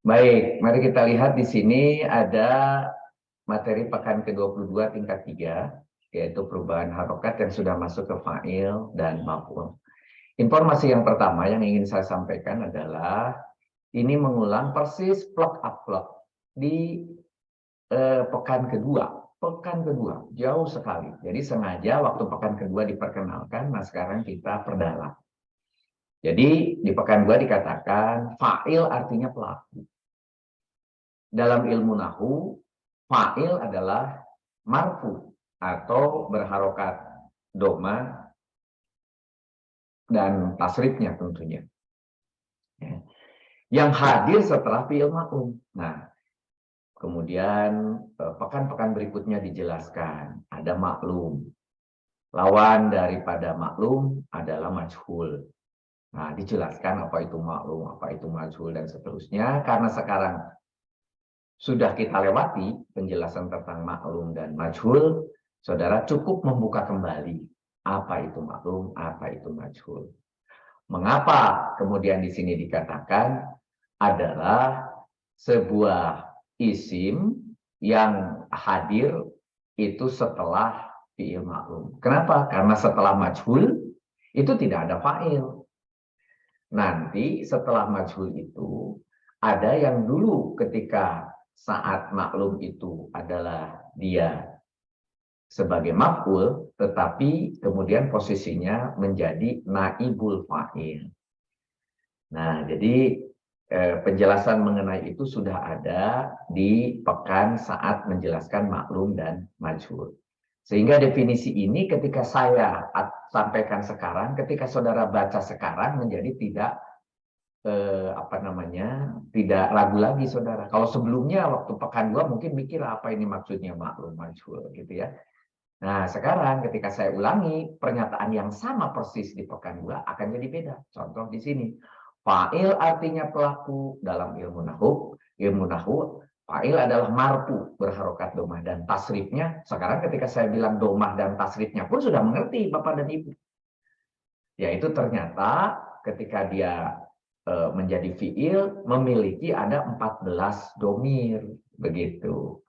Baik, mari kita lihat di sini ada materi pekan ke-22 tingkat 3, yaitu perubahan harokat yang sudah masuk ke fa'il dan maf'ul. Informasi yang pertama yang ingin saya sampaikan adalah ini mengulang persis plug up di pekan kedua. Pekan kedua, jauh sekali. Jadi sengaja waktu pekan kedua diperkenalkan, nah sekarang kita perdalam. Jadi di pekan 2 dikatakan fa'il artinya pelaku. Dalam ilmu nahu, fa'il adalah marfu atau berharokat doma dan tasrifnya tentunya. Yang hadir setelah fi'il ma'lum. Nah, kemudian pekan-pekan berikutnya dijelaskan ada maklum. Lawan daripada maklum adalah majhul. Nah, dijelaskan apa itu maklum, apa itu majhul dan seterusnya. Karena sekarang sudah kita lewati penjelasan tentang maklum dan majhul, saudara cukup membuka kembali apa itu maklum, apa itu majhul. Mengapa kemudian di sini dikatakan adalah sebuah isim yang hadir itu setelah fi'il maklum. Kenapa? Karena setelah majhul itu tidak ada fa'il. Nanti setelah majhul itu ada yang dulu ketika saat maklum itu adalah dia sebagai maf'ul, tetapi kemudian posisinya menjadi naibul fa'il. Nah, jadi penjelasan mengenai itu sudah ada di pekan saat menjelaskan maklum dan majhul. Sehingga definisi ini ketika saya sampaikan sekarang, ketika saudara baca sekarang menjadi tidak tidak ragu lagi saudara. Kalau sebelumnya waktu pekan 2 mungkin mikir apa ini maksudnya maklum majhul gitu ya. Nah, sekarang ketika saya ulangi pernyataan yang sama persis di pekan 2 akan jadi beda. Contoh di sini. Fa'il artinya pelaku dalam ilmu nahu. Ilmu nahu, fa'il adalah marfu berharokat domah dan tasrifnya. Sekarang ketika saya bilang domah dan tasrifnya pun sudah mengerti Bapak dan Ibu. Yaitu ternyata ketika dia menjadi fi'il memiliki ada 14 domir begitu.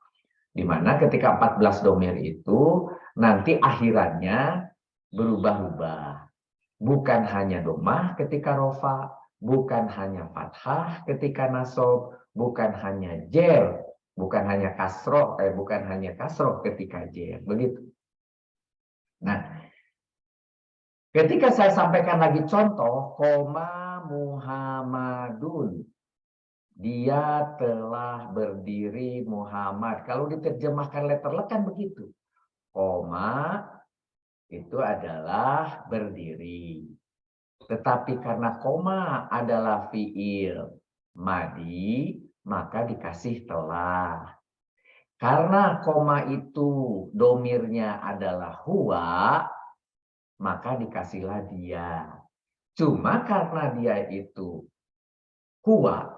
Dimana ketika 14 domir itu nanti akhirannya berubah-ubah. Bukan hanya domah ketika rofa, bukan hanya fathah ketika nasob, bukan hanya jer, bukan hanya kasroh ketika jer. Begitu. Nah, ketika saya sampaikan lagi contoh, koma Muhammadun. Dia telah berdiri Muhammad. Kalau diterjemahkan letterlek kan begitu. Koma itu adalah berdiri. Tetapi karena koma adalah fiil madi, maka dikasih telah. Karena koma itu domirnya adalah huwa, maka dikasihlah dia. Cuma karena dia itu huwa,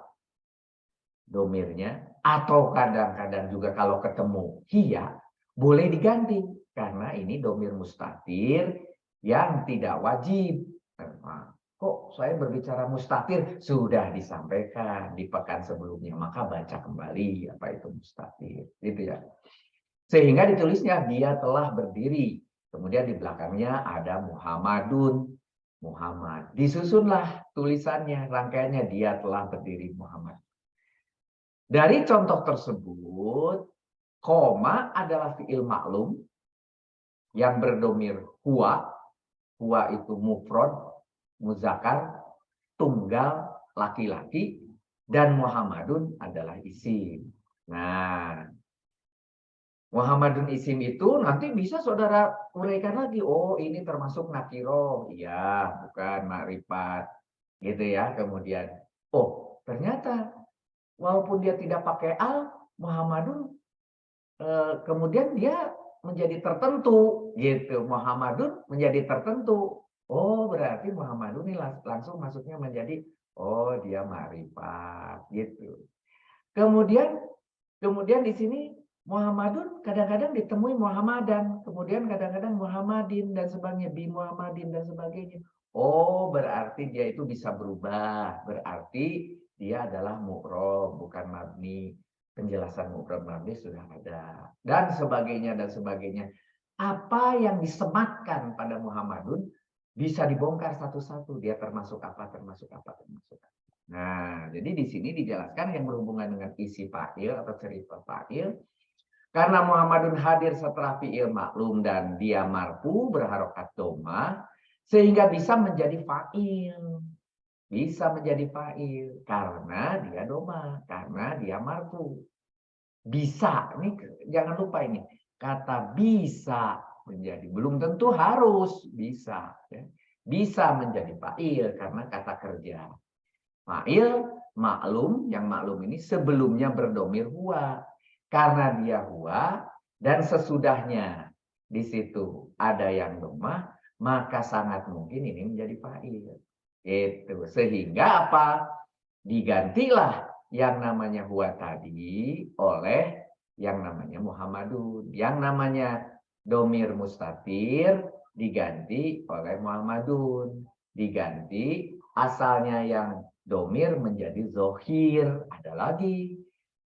domirnya, atau kadang-kadang juga kalau ketemu hiya, boleh diganti. Karena ini domir mustatir yang tidak wajib. Nah, kok saya berbicara mustatir? Sudah disampaikan di pekan sebelumnya. Maka baca kembali apa itu mustatir. Gitu ya. Sehingga ditulisnya dia telah berdiri. Kemudian di belakangnya ada Muhammadun. Muhammad. Disusunlah tulisannya, rangkaiannya dia telah berdiri Muhammad. Dari contoh tersebut, koma adalah fi'il maklum yang berdomir huwa. Huwa itu mufrad, muzakkar, tunggal, laki-laki. Dan Muhammadun adalah isim. Nah, Muhammadun isim itu nanti bisa saudara uraikan lagi. Oh, ini termasuk nakiro. Iya, bukan makrifat. Gitu ya. Kemudian, oh, ternyata walaupun dia tidak pakai al, Muhammadun kemudian dia menjadi tertentu gitu. Muhammadun menjadi tertentu. Oh, berarti Muhammadun ini langsung masuknya menjadi oh, dia ma'rifat gitu. Kemudian di sini Muhammadun kadang-kadang ditemui Muhammadan, kemudian kadang-kadang Muhammadin dan sebagainya, bi Muhammadin dan sebagainya. Oh, berarti dia itu bisa berubah. Berarti dia adalah mu'rob, bukan mabni. Penjelasan mu'rob mabni sudah ada. Dan sebagainya, dan sebagainya. Apa yang disematkan pada Muhammadun bisa dibongkar satu-satu. Dia termasuk apa, termasuk apa, termasuk apa. Nah, jadi di sini dijelaskan yang berhubungan dengan isi fa'il atau cerita fa'il. Karena Muhammadun hadir setelah fi'il maklum dan dia marfu berharokat doma, sehingga bisa menjadi fa'il. Bisa menjadi fa'il karena dia doma, karena dia marfu. Bisa, ini jangan lupa ini. Kata bisa menjadi, belum tentu harus bisa. Ya. Bisa menjadi fa'il karena kata kerja. Fa'il maklum, yang maklum ini sebelumnya berdomir huwa. Karena dia huwa dan sesudahnya di situ ada yang doma, maka sangat mungkin ini menjadi fa'il. Itu sehingga apa? Digantilah yang namanya huwa tadi oleh yang namanya Muhammadun. Yang namanya domir mustatir diganti oleh Muhammadun. Diganti asalnya yang domir menjadi zohir. Ada lagi.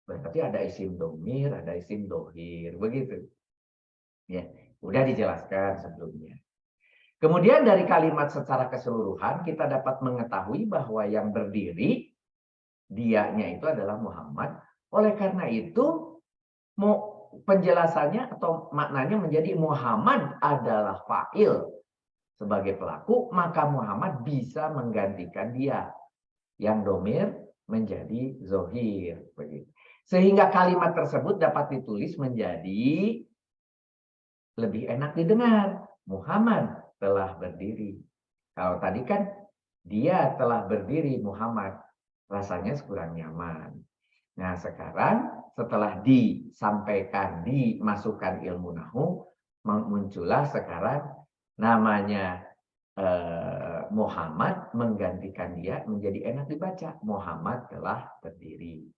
Berarti ada isim domir, ada isim dohir. Begitu. Ya, udah dijelaskan sebelumnya. Kemudian dari kalimat secara keseluruhan kita dapat mengetahui bahwa yang berdiri dianya itu adalah Muhammad. Oleh karena itu penjelasannya atau maknanya menjadi Muhammad adalah fa'il sebagai pelaku, maka Muhammad bisa menggantikan dia yang domir menjadi zohir. Sehingga kalimat tersebut dapat ditulis menjadi lebih enak didengar. Muhammad telah berdiri. Kalau tadi kan dia telah berdiri Muhammad, rasanya kurang nyaman. Nah sekarang setelah disampaikan, dimasukkan ilmu nahu, muncullah sekarang namanya Muhammad menggantikan dia menjadi enak dibaca. Muhammad telah berdiri.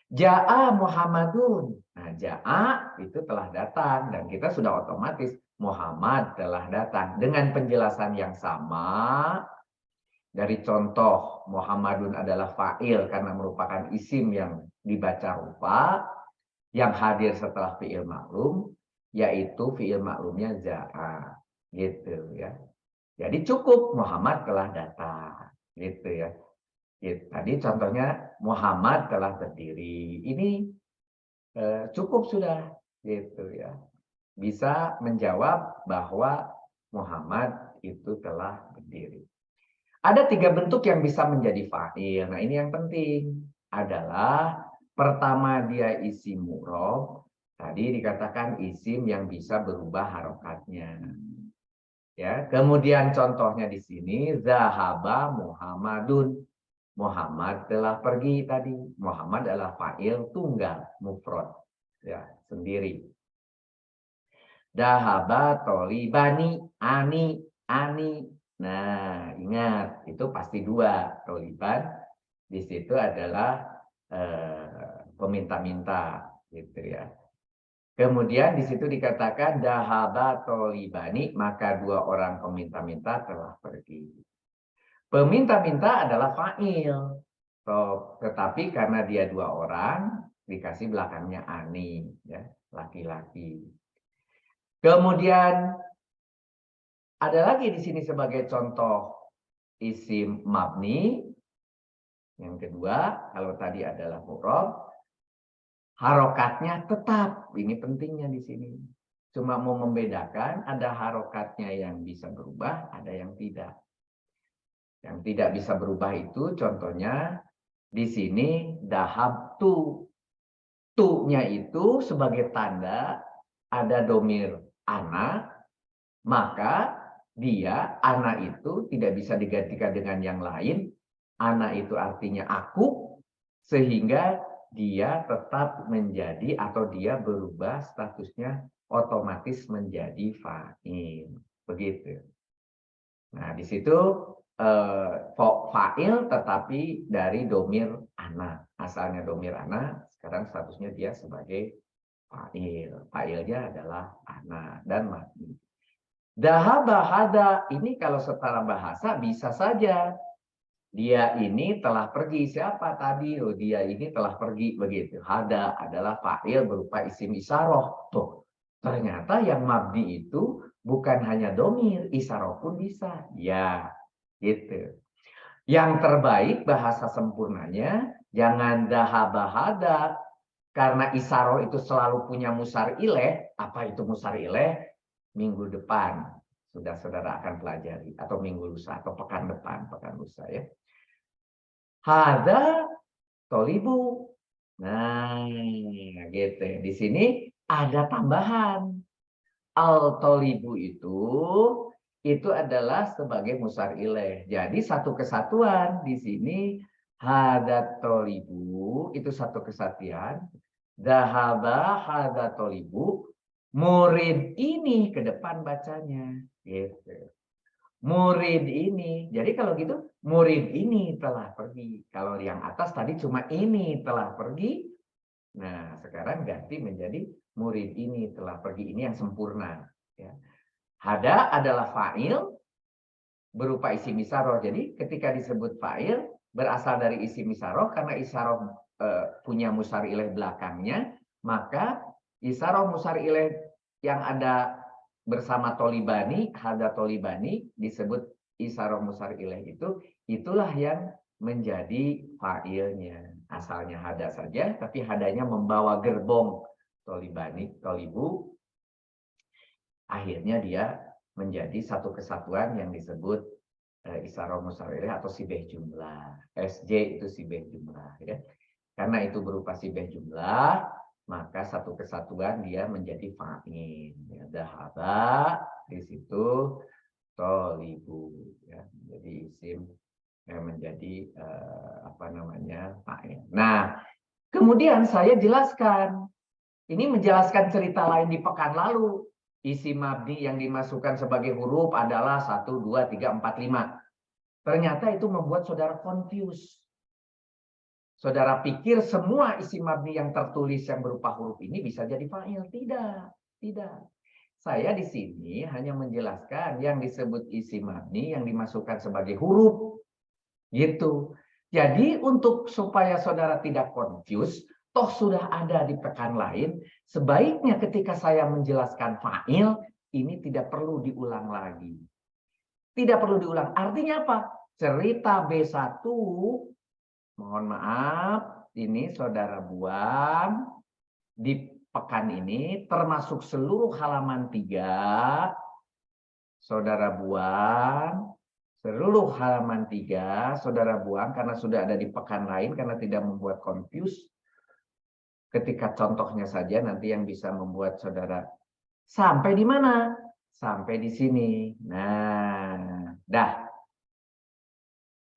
Ja'a Muhammadun. Nah, ja'a itu telah datang dan kita sudah otomatis Muhammad telah datang dengan penjelasan yang sama dari contoh Muhammadun adalah fa'il karena merupakan isim yang dibaca rupa yang hadir setelah fi'il maklum, yaitu fi'il maklumnya ja'a gitu ya. Jadi cukup Muhammad telah datang gitu ya. Tadi contohnya Muhammad telah berdiri. Ini cukup sudah gitu ya. Bisa menjawab bahwa Muhammad itu telah berdiri. Ada 3 bentuk yang bisa menjadi fa'il. Nah, ini yang penting adalah pertama dia isim mu'rob. Tadi dikatakan isim yang bisa berubah harokatnya. Ya, kemudian contohnya di sini zahaba Muhammadun. Muhammad telah pergi tadi. Muhammad adalah fa'il tunggal, mufrad. Ya, sendiri. Dahaba tolibani, ani. Nah, ingat, itu pasti 2. Toliban di situ adalah peminta-minta gitu ya. Kemudian di situ dikatakan dahaba tolibani, maka 2 orang peminta-minta telah pergi. Peminta-minta adalah fa'il. Tetapi karena dia 2 orang, dikasih belakangnya ani, ya, laki-laki. Kemudian ada lagi di sini sebagai contoh isim mabni. Yang kedua, kalau tadi adalah mu'rob, harokatnya tetap. Ini pentingnya di sini. Cuma mau membedakan, ada harokatnya yang bisa berubah, ada yang tidak. Yang tidak bisa berubah itu contohnya di sini dahab tu. Tu-nya itu sebagai tanda ada domir ana, maka dia ana itu tidak bisa digantikan dengan yang lain. Ana itu artinya aku, sehingga dia tetap menjadi atau dia berubah statusnya otomatis menjadi fa'il. Begitu. Nah, di situ fa'il tetapi dari domir ana. Asalnya domir ana, sekarang statusnya dia sebagai fa'il. Fa'ilnya adalah ana dan mabni. Dahaba hada, ini kalau secara bahasa bisa saja Dia ini telah pergi. Siapa tadi? Oh, dia ini telah pergi, begitu. Hada adalah fa'il berupa isim isaroh. Tuh, ternyata yang mabni itu bukan hanya domir, isaroh pun bisa. Ya, gitu. Yang terbaik bahasa sempurnanya jangan dahaba-hada, karena isaroh itu selalu punya musar ileh. Apa itu musar ileh? Minggu depan sudah saudara akan pelajari, atau minggu lusa, atau pekan depan, pekan lusa ya. Hada tolibu. Nah, gitu. Di sini ada tambahan. Al tolibu itu adalah sebagai musar ileh. Jadi satu kesatuan di sini, hada tolibu itu satu kesatuan. Dahaba hada tolibu, murid ini ke depan bacanya, gitu. Murid ini. Jadi kalau gitu, murid ini telah pergi. Kalau yang atas tadi cuma ini telah pergi. Nah, sekarang ganti menjadi murid ini telah pergi. Ini yang sempurna. Ya. Hada adalah fa'il berupa isim isaroh. Jadi ketika disebut fa'il, berasal dari isim isaroh. Karena isaroh punya musar ileh belakangnya. Maka isaroh musar ileh yang ada bersama tolibani, hada tolibani, disebut isaroh musar ilaih itulah yang menjadi fa'ilnya. Asalnya hada saja, tapi hadanya membawa gerbong tolibani, tolibu. Akhirnya dia menjadi satu kesatuan yang disebut isaroh musar ilaih atau sibeh jumlah. SJ itu sibeh jumlah. Ya. Karena itu berupa sibeh jumlah, maka satu kesatuan dia menjadi fa'il. Ya, dahaba di situ tolibu, ya, jadi isim yang menjadi apa namanya fa'il. Nah, kemudian saya jelaskan, ini menjelaskan cerita lain di pekan lalu. Isim mabni yang dimasukkan sebagai huruf adalah 1, 2, 3, 4, 5. Ternyata itu membuat saudara confused. Saudara pikir semua isim mabni yang tertulis yang berupa huruf ini bisa jadi fa'il. Tidak, tidak. Saya di sini hanya menjelaskan yang disebut isim mabni yang dimasukkan sebagai huruf. Gitu. Jadi untuk supaya saudara tidak confuse, toh sudah ada di pekan lain, sebaiknya ketika saya menjelaskan fa'il, ini tidak perlu diulang lagi. Tidak perlu diulang. Artinya apa? Cerita B1, mohon maaf, ini saudara buang di pekan ini, termasuk seluruh halaman 3, saudara buang, seluruh halaman 3, saudara buang, karena sudah ada di pekan lain, karena tidak membuat confuse. Ketika contohnya saja nanti yang bisa membuat saudara sampai di mana? Sampai di sini. Nah, dah.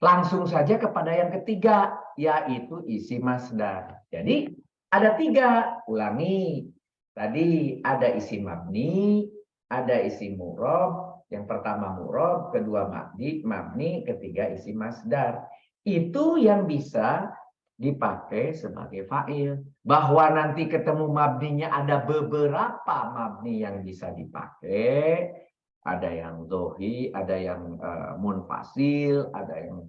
Langsung saja kepada yang ketiga, yaitu isi masdar. Jadi ada 3, ulangi. Tadi ada isi mabni, ada isi murob. Yang pertama murob, kedua mabni, ketiga isi masdar. Itu yang bisa dipakai sebagai fa'il. Bahwa nanti ketemu mabninya ada beberapa mabni yang bisa dipakai. Ada yang dohi, ada yang munfasil, ada yang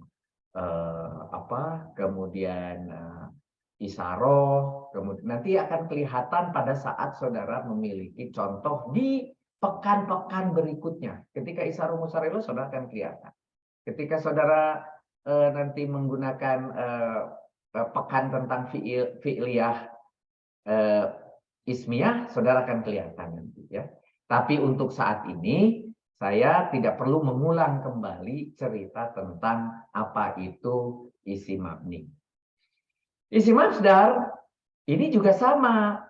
kemudian isaroh, kemudian nanti akan kelihatan pada saat saudara memiliki contoh di pekan-pekan berikutnya. Ketika isaroh musarelo saudara akan kelihatan. Ketika saudara nanti menggunakan pekan tentang fi'liyah ismiyah, saudara akan kelihatan nanti ya. Tapi untuk saat ini saya tidak perlu mengulang kembali cerita tentang apa itu isi mabni. Isi masdar ini juga sama.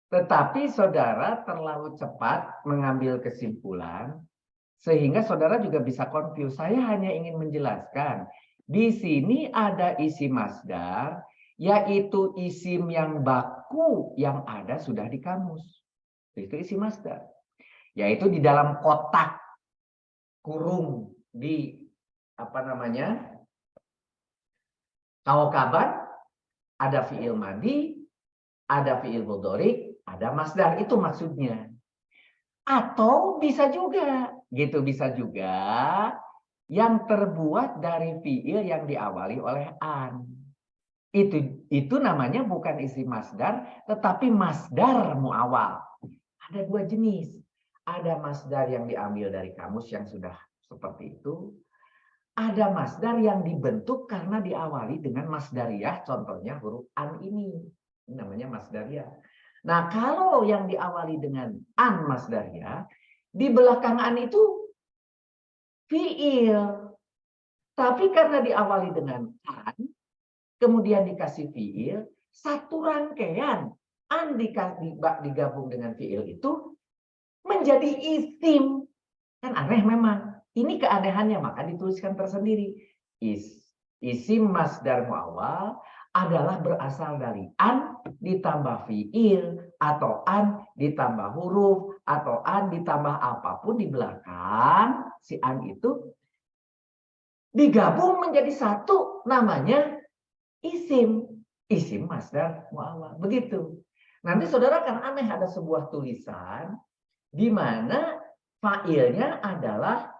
Tetapi saudara terlalu cepat mengambil kesimpulan sehingga saudara juga bisa confuse. Saya hanya ingin menjelaskan di sini ada isi masdar, yaitu isim yang baku yang ada sudah di kamus. Itu isi masdar. Yaitu di dalam kotak kurung di kaukaban ada fiil madi, ada fiil mudhari, ada masdar. Itu maksudnya. Atau bisa juga yang terbuat dari fiil yang diawali oleh an. Itu namanya bukan isim masdar, tetapi masdar muawal. Ada dua jenis. Ada masdar yang diambil dari kamus yang sudah seperti itu. Ada masdar yang dibentuk karena diawali dengan masdariyah, contohnya huruf an ini. Ini namanya masdariyah. Nah, kalau yang diawali dengan an masdariyah, di belakang an itu fiil. Tapi karena diawali dengan an, kemudian dikasih fiil, satu rangkaian an digabung dengan fiil itu menjadi isim. Kan aneh memang. Ini keanehannya, maka dituliskan tersendiri. Isim masdar muawwal adalah berasal dari an ditambah fiil, atau an ditambah huruf, atau an ditambah apapun di belakang si an itu, digabung menjadi satu, namanya isim. Isim masdar muawwal. Begitu. Nanti saudara kan aneh, ada sebuah tulisan di mana fa'ilnya adalah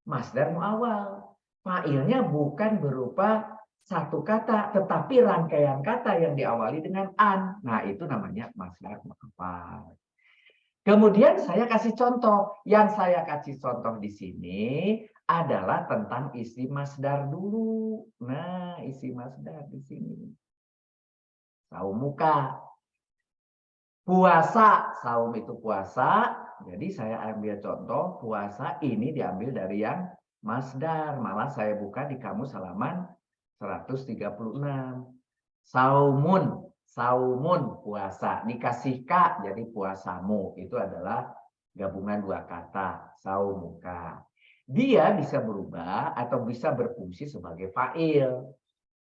masdar muawwal. Fa'ilnya bukan berupa satu kata, tetapi rangkaian kata yang diawali dengan an. Nah, itu namanya masdar muawwal. Kemudian saya kasih contoh. Yang saya kasih contoh di sini adalah tentang isi masdar dulu. Nah, isi masdar di sini. Saum muka. Puasa, saum itu puasa. Jadi saya ambil contoh, puasa ini diambil dari yang masdar. Malah saya buka di kamus halaman 136. Saumun, saumun, puasa. Dikasih ka, jadi puasamu. Itu adalah gabungan dua kata, saumuka. Dia bisa berubah atau bisa berfungsi sebagai fa'il.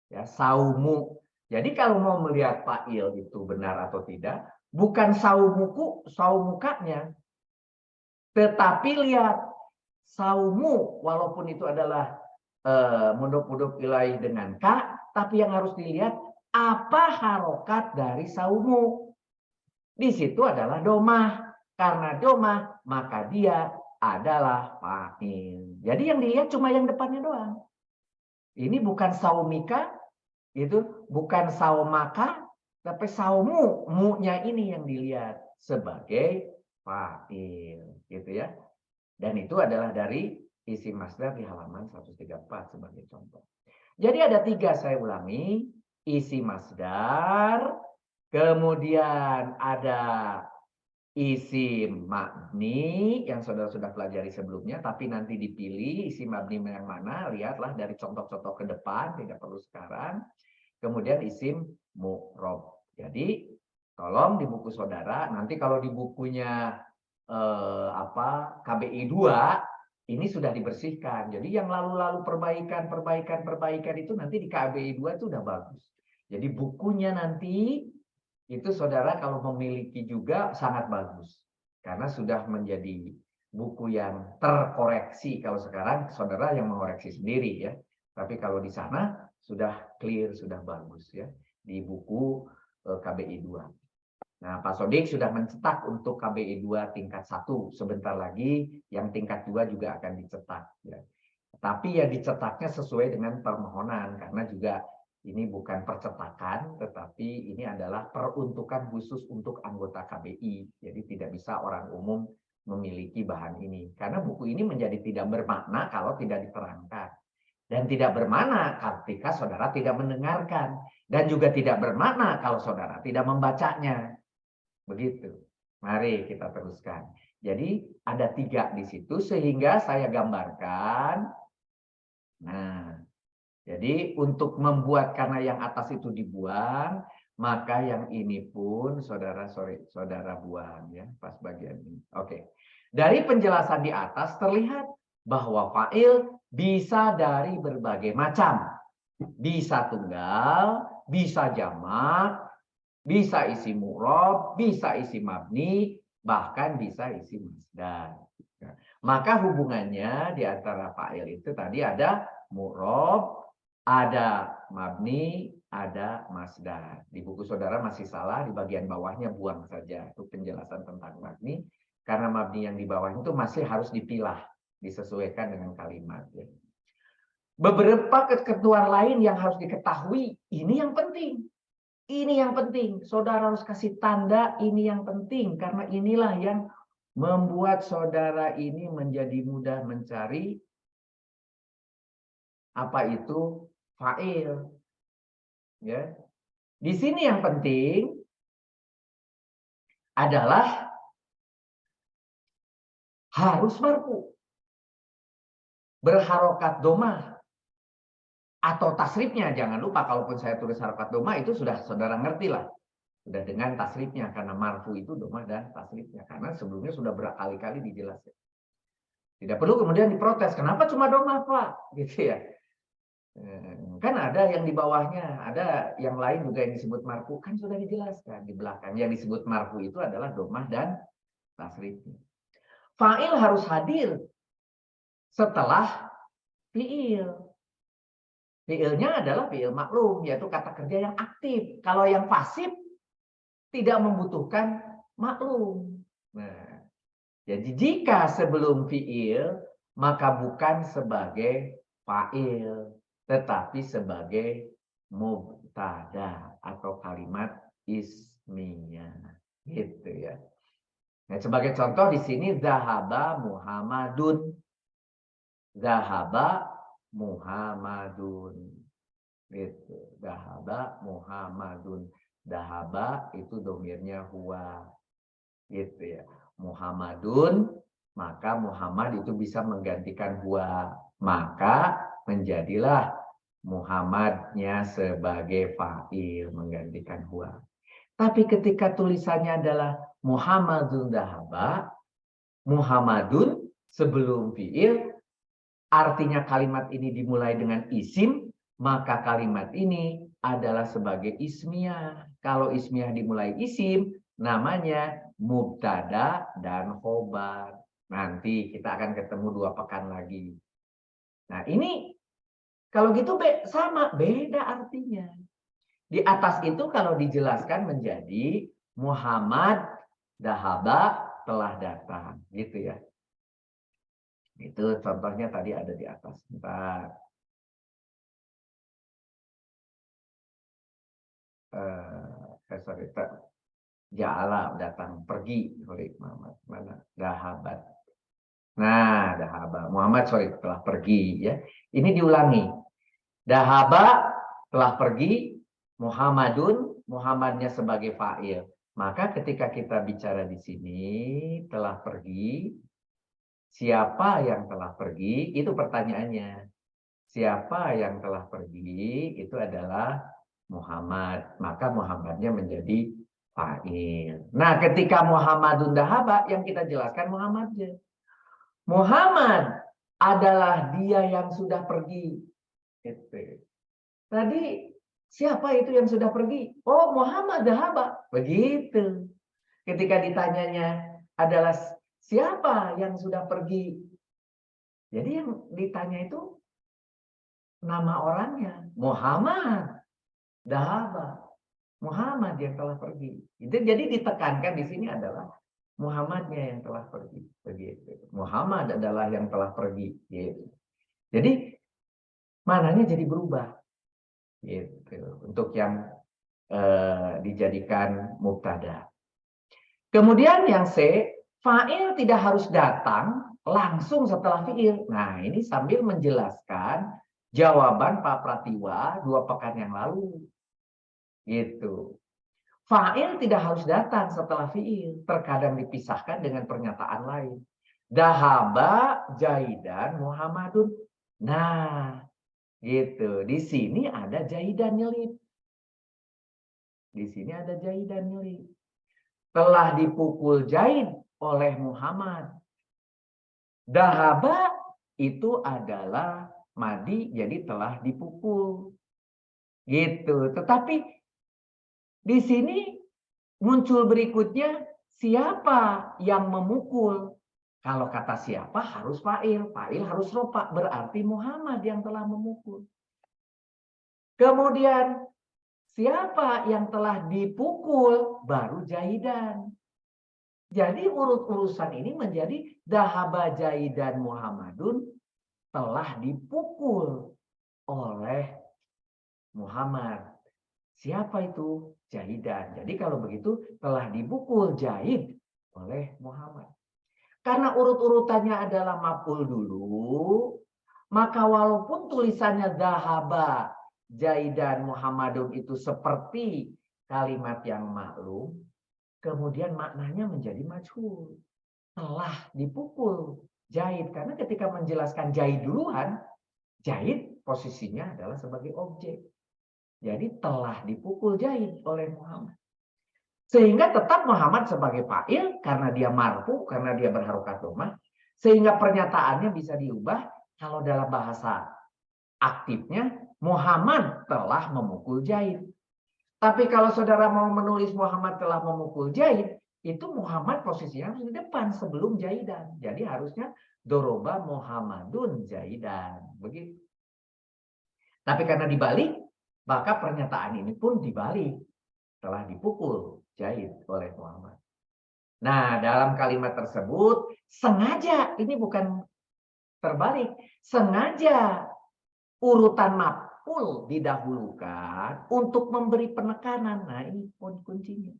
Ya, saumu. Jadi kalau mau melihat fa'il itu benar atau tidak, bukan saumuku, saumukanya. Tetapi lihat saumu, walaupun itu adalah mudhof ilaih dengan ka, tapi yang harus dilihat apa harokat dari saumu. Di situ adalah domah. Karena domah, maka dia adalah fa'il. Jadi yang dilihat cuma yang depannya doang. Ini bukan saumika, itu bukan saumaka, tapi saumu, mu-nya ini yang dilihat sebagai fa'il, gitu ya. Dan itu adalah dari isi masdar di halaman 134 sebagai contoh. Jadi ada tiga, saya ulangi, isi masdar, kemudian ada isim mabni yang saudara sudah pelajari sebelumnya, tapi nanti dipilih isim mabni yang mana, lihatlah dari contoh-contoh ke depan, tidak perlu sekarang. Kemudian isim mu'rob. Jadi tolong di buku saudara, nanti kalau di bukunya KBI 2 ini sudah dibersihkan. Jadi yang lalu-lalu perbaikan itu nanti di KBI 2 itu udah bagus. Jadi bukunya nanti itu saudara kalau memiliki juga sangat bagus. Karena sudah menjadi buku yang terkoreksi. Kalau sekarang saudara yang mengoreksi sendiri ya. Tapi kalau di sana sudah clear, sudah bagus ya. Di buku KBI 2. Nah, Pak Sodik sudah mencetak untuk KBI 2 tingkat 1. Sebentar lagi yang tingkat 2 juga akan dicetak. Ya. Tapi ya dicetaknya sesuai dengan permohonan. Karena juga ini bukan percetakan, tetapi ini adalah peruntukan khusus untuk anggota KBI. Jadi tidak bisa orang umum memiliki bahan ini. Karena buku ini menjadi tidak bermakna kalau tidak diterangkan. Dan tidak bermakna ketika saudara tidak mendengarkan. Dan juga tidak bermakna kalau saudara tidak membacanya. Begitu. Mari kita teruskan. Jadi ada 3 di situ sehingga saya gambarkan. Nah, jadi untuk membuat, karena yang atas itu dibuang, maka yang ini pun saudara buang ya, pas bagian ini. Oke. Dari penjelasan di atas terlihat bahwa fa'il bisa dari berbagai macam. Bisa tunggal, bisa jamak, bisa isi mu'rob, bisa isi mabni, bahkan bisa isi masdar. Maka hubungannya di antara fa'il itu tadi ada mu'rob, ada mabni, ada masdar. Di buku saudara masih salah, di bagian bawahnya buang saja. Itu penjelasan tentang mabni. Karena mabni yang di bawah itu masih harus dipilah, disesuaikan dengan kalimat. Ya. Beberapa ketentuan lain yang harus diketahui, ini yang penting. Ini yang penting. Saudara harus kasih tanda ini yang penting. Karena inilah yang membuat saudara ini menjadi mudah mencari apa itu fa'il. Ya. Di sini yang penting adalah harus marfu. Berharokat domah. Atau tasrifnya, jangan lupa kalaupun saya tulis harokat domah itu sudah saudara ngerti lah. Sudah dengan tasrifnya, karena marfu itu domah dan tasrifnya. Karena sebelumnya sudah berkali-kali dijelaskan. Tidak perlu kemudian diprotes, kenapa cuma domah Pak? Gitu ya. Kan ada yang di bawahnya, ada yang lain juga yang disebut marfu, kan sudah dijelaskan di belakang. Yang disebut marfu itu adalah domah dan tasrifnya. Fa'il harus hadir setelah fi'il. Fi'ilnya adalah fi'il maklum, yaitu kata kerja yang aktif. Kalau yang pasif tidak membutuhkan maklum. Nah, jadi jika sebelum fi'il, maka bukan sebagai fa'il, tetapi sebagai mubtada atau kalimat ismiyah. Gitu ya. Nah, sebagai contoh di sini zahaba Muhammadun. Zahaba Muhammadun. Gitu. Dahaba Muhammadun. Dahaba itu domirnya huwa. Gitu ya. Muhammadun, maka Muhammad itu bisa menggantikan huwa. Maka menjadilah Muhammadnya sebagai fa'il menggantikan huwa. Tapi ketika tulisannya adalah Muhammadun dahaba, Muhammadun sebelum fi'il, artinya kalimat ini dimulai dengan isim, maka kalimat ini adalah sebagai ismiyah. Kalau ismiyah dimulai isim, namanya mubtada dan khobar. Nanti kita akan ketemu 2 pekan lagi. Nah ini kalau gitu sama, beda artinya. Di atas itu kalau dijelaskan menjadi Muhammad dahaba telah datang. Gitu ya. Itu contohnya tadi ada di atas. Bentar. Sorry, Ja'ala datang, pergi. Sorry, Muhammad. Mana? Dahabat. Nah, dahaba. Muhammad, sorry, telah pergi. Ya. Ini diulangi. Dahaba telah pergi. Muhammadun, Muhammadnya sebagai fa'il. Maka ketika kita bicara di sini, telah pergi. Siapa yang telah pergi? Itu pertanyaannya. Siapa yang telah pergi? Itu adalah Muhammad. Maka Muhammadnya menjadi fa'il. Nah, ketika Muhammadun dahaba, yang kita jelaskan Muhammadnya. Muhammad adalah dia yang sudah pergi. Gitu. Tadi siapa itu yang sudah pergi? Oh, Muhammad dahaba. Begitu. Ketika ditanyanya adalah siapa yang sudah pergi? Jadi yang ditanya itu nama orangnya. Muhammad dahaba. Muhammad yang telah pergi. Itu jadi ditekankan di sini adalah Muhammadnya yang telah pergi. Begitu. Muhammad adalah yang telah pergi. Gitu. Jadi mananya jadi berubah. Gitu. Untuk yang dijadikan mubtada. Kemudian yang C, fa'il tidak harus datang langsung setelah fi'il. Nah, ini sambil menjelaskan jawaban Pak Pratiwa 2 pekan yang lalu. Gitu. Fa'il tidak harus datang setelah fi'il. Terkadang dipisahkan dengan pernyataan lain. Dahaba Jaidan Muhammadun. Nah, gitu. Di sini ada Jaidan nyelip. Di sini ada Jaidan nyelip. Telah dipukul Zaid oleh Muhammad. Dahaba itu adalah madi, jadi telah dipukul. Gitu. Tetapi di sini muncul berikutnya siapa yang memukul. Kalau kata siapa harus fa'il. Fa'il harus rofa. Berarti Muhammad yang telah memukul. Kemudian siapa yang telah dipukul? Baru Jaidan. Jadi urut-urusan ini menjadi dahaba Jaidan Muhammadun telah dipukul. oleh Muhammad. Siapa itu? Zaidan. Jadi kalau begitu telah dipukul Zaid oleh Muhammad. Karena urut-urutannya adalah maf'ul dulu, maka walaupun tulisannya dhahaba Zaidan Muhammadun itu seperti kalimat yang maklum, kemudian maknanya menjadi majhul. Telah dipukul Zaid. Karena ketika menjelaskan Zaid duluan, Zaid posisinya adalah sebagai objek. Jadi telah dipukul Zaid oleh Muhammad. Sehingga tetap Muhammad sebagai fa'il karena dia marfu, karena dia berharokat dhammah. Sehingga pernyataannya bisa diubah kalau dalam bahasa aktifnya Muhammad telah memukul Zaid. Tapi kalau saudara mau menulis Muhammad telah memukul Zaid, itu Muhammad posisinya harus di depan sebelum Zaidan. Jadi harusnya doroba Muhammadun Zaidan. Begitu. Tapi karena dibalik, maka pernyataan ini pun dibalik. Telah dipukul Zaid oleh Muhammad. Nah, dalam kalimat tersebut sengaja, ini bukan terbalik, sengaja urutan maf'ul didahulukan untuk memberi penekanan. Nah, ini pun kuncinya.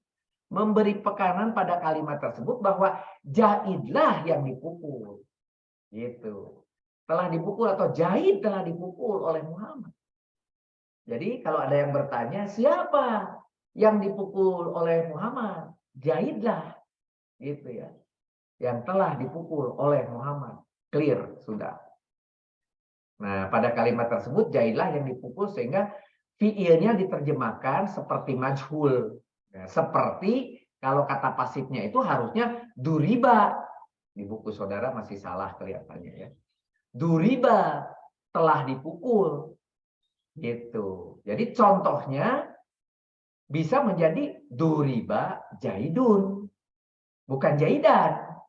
Memberi pekanan pada kalimat tersebut bahwa Zaidlah yang dipukul. Gitu. Telah dipukul atau Zaid telah dipukul oleh Muhammad. Jadi kalau ada yang bertanya, siapa yang dipukul oleh Muhammad? Zaidlah, gitu ya. Yang telah dipukul oleh Muhammad. Clear, sudah. Nah, pada kalimat tersebut, Zaidlah yang dipukul sehingga fi'ilnya diterjemahkan seperti majhul. Nah, seperti kalau kata pasifnya itu harusnya duriba. Di buku saudara masih salah kelihatannya ya. Duriba, telah dipukul. Gitu. Jadi contohnya bisa menjadi duriba Zaidun, bukan Zaidan.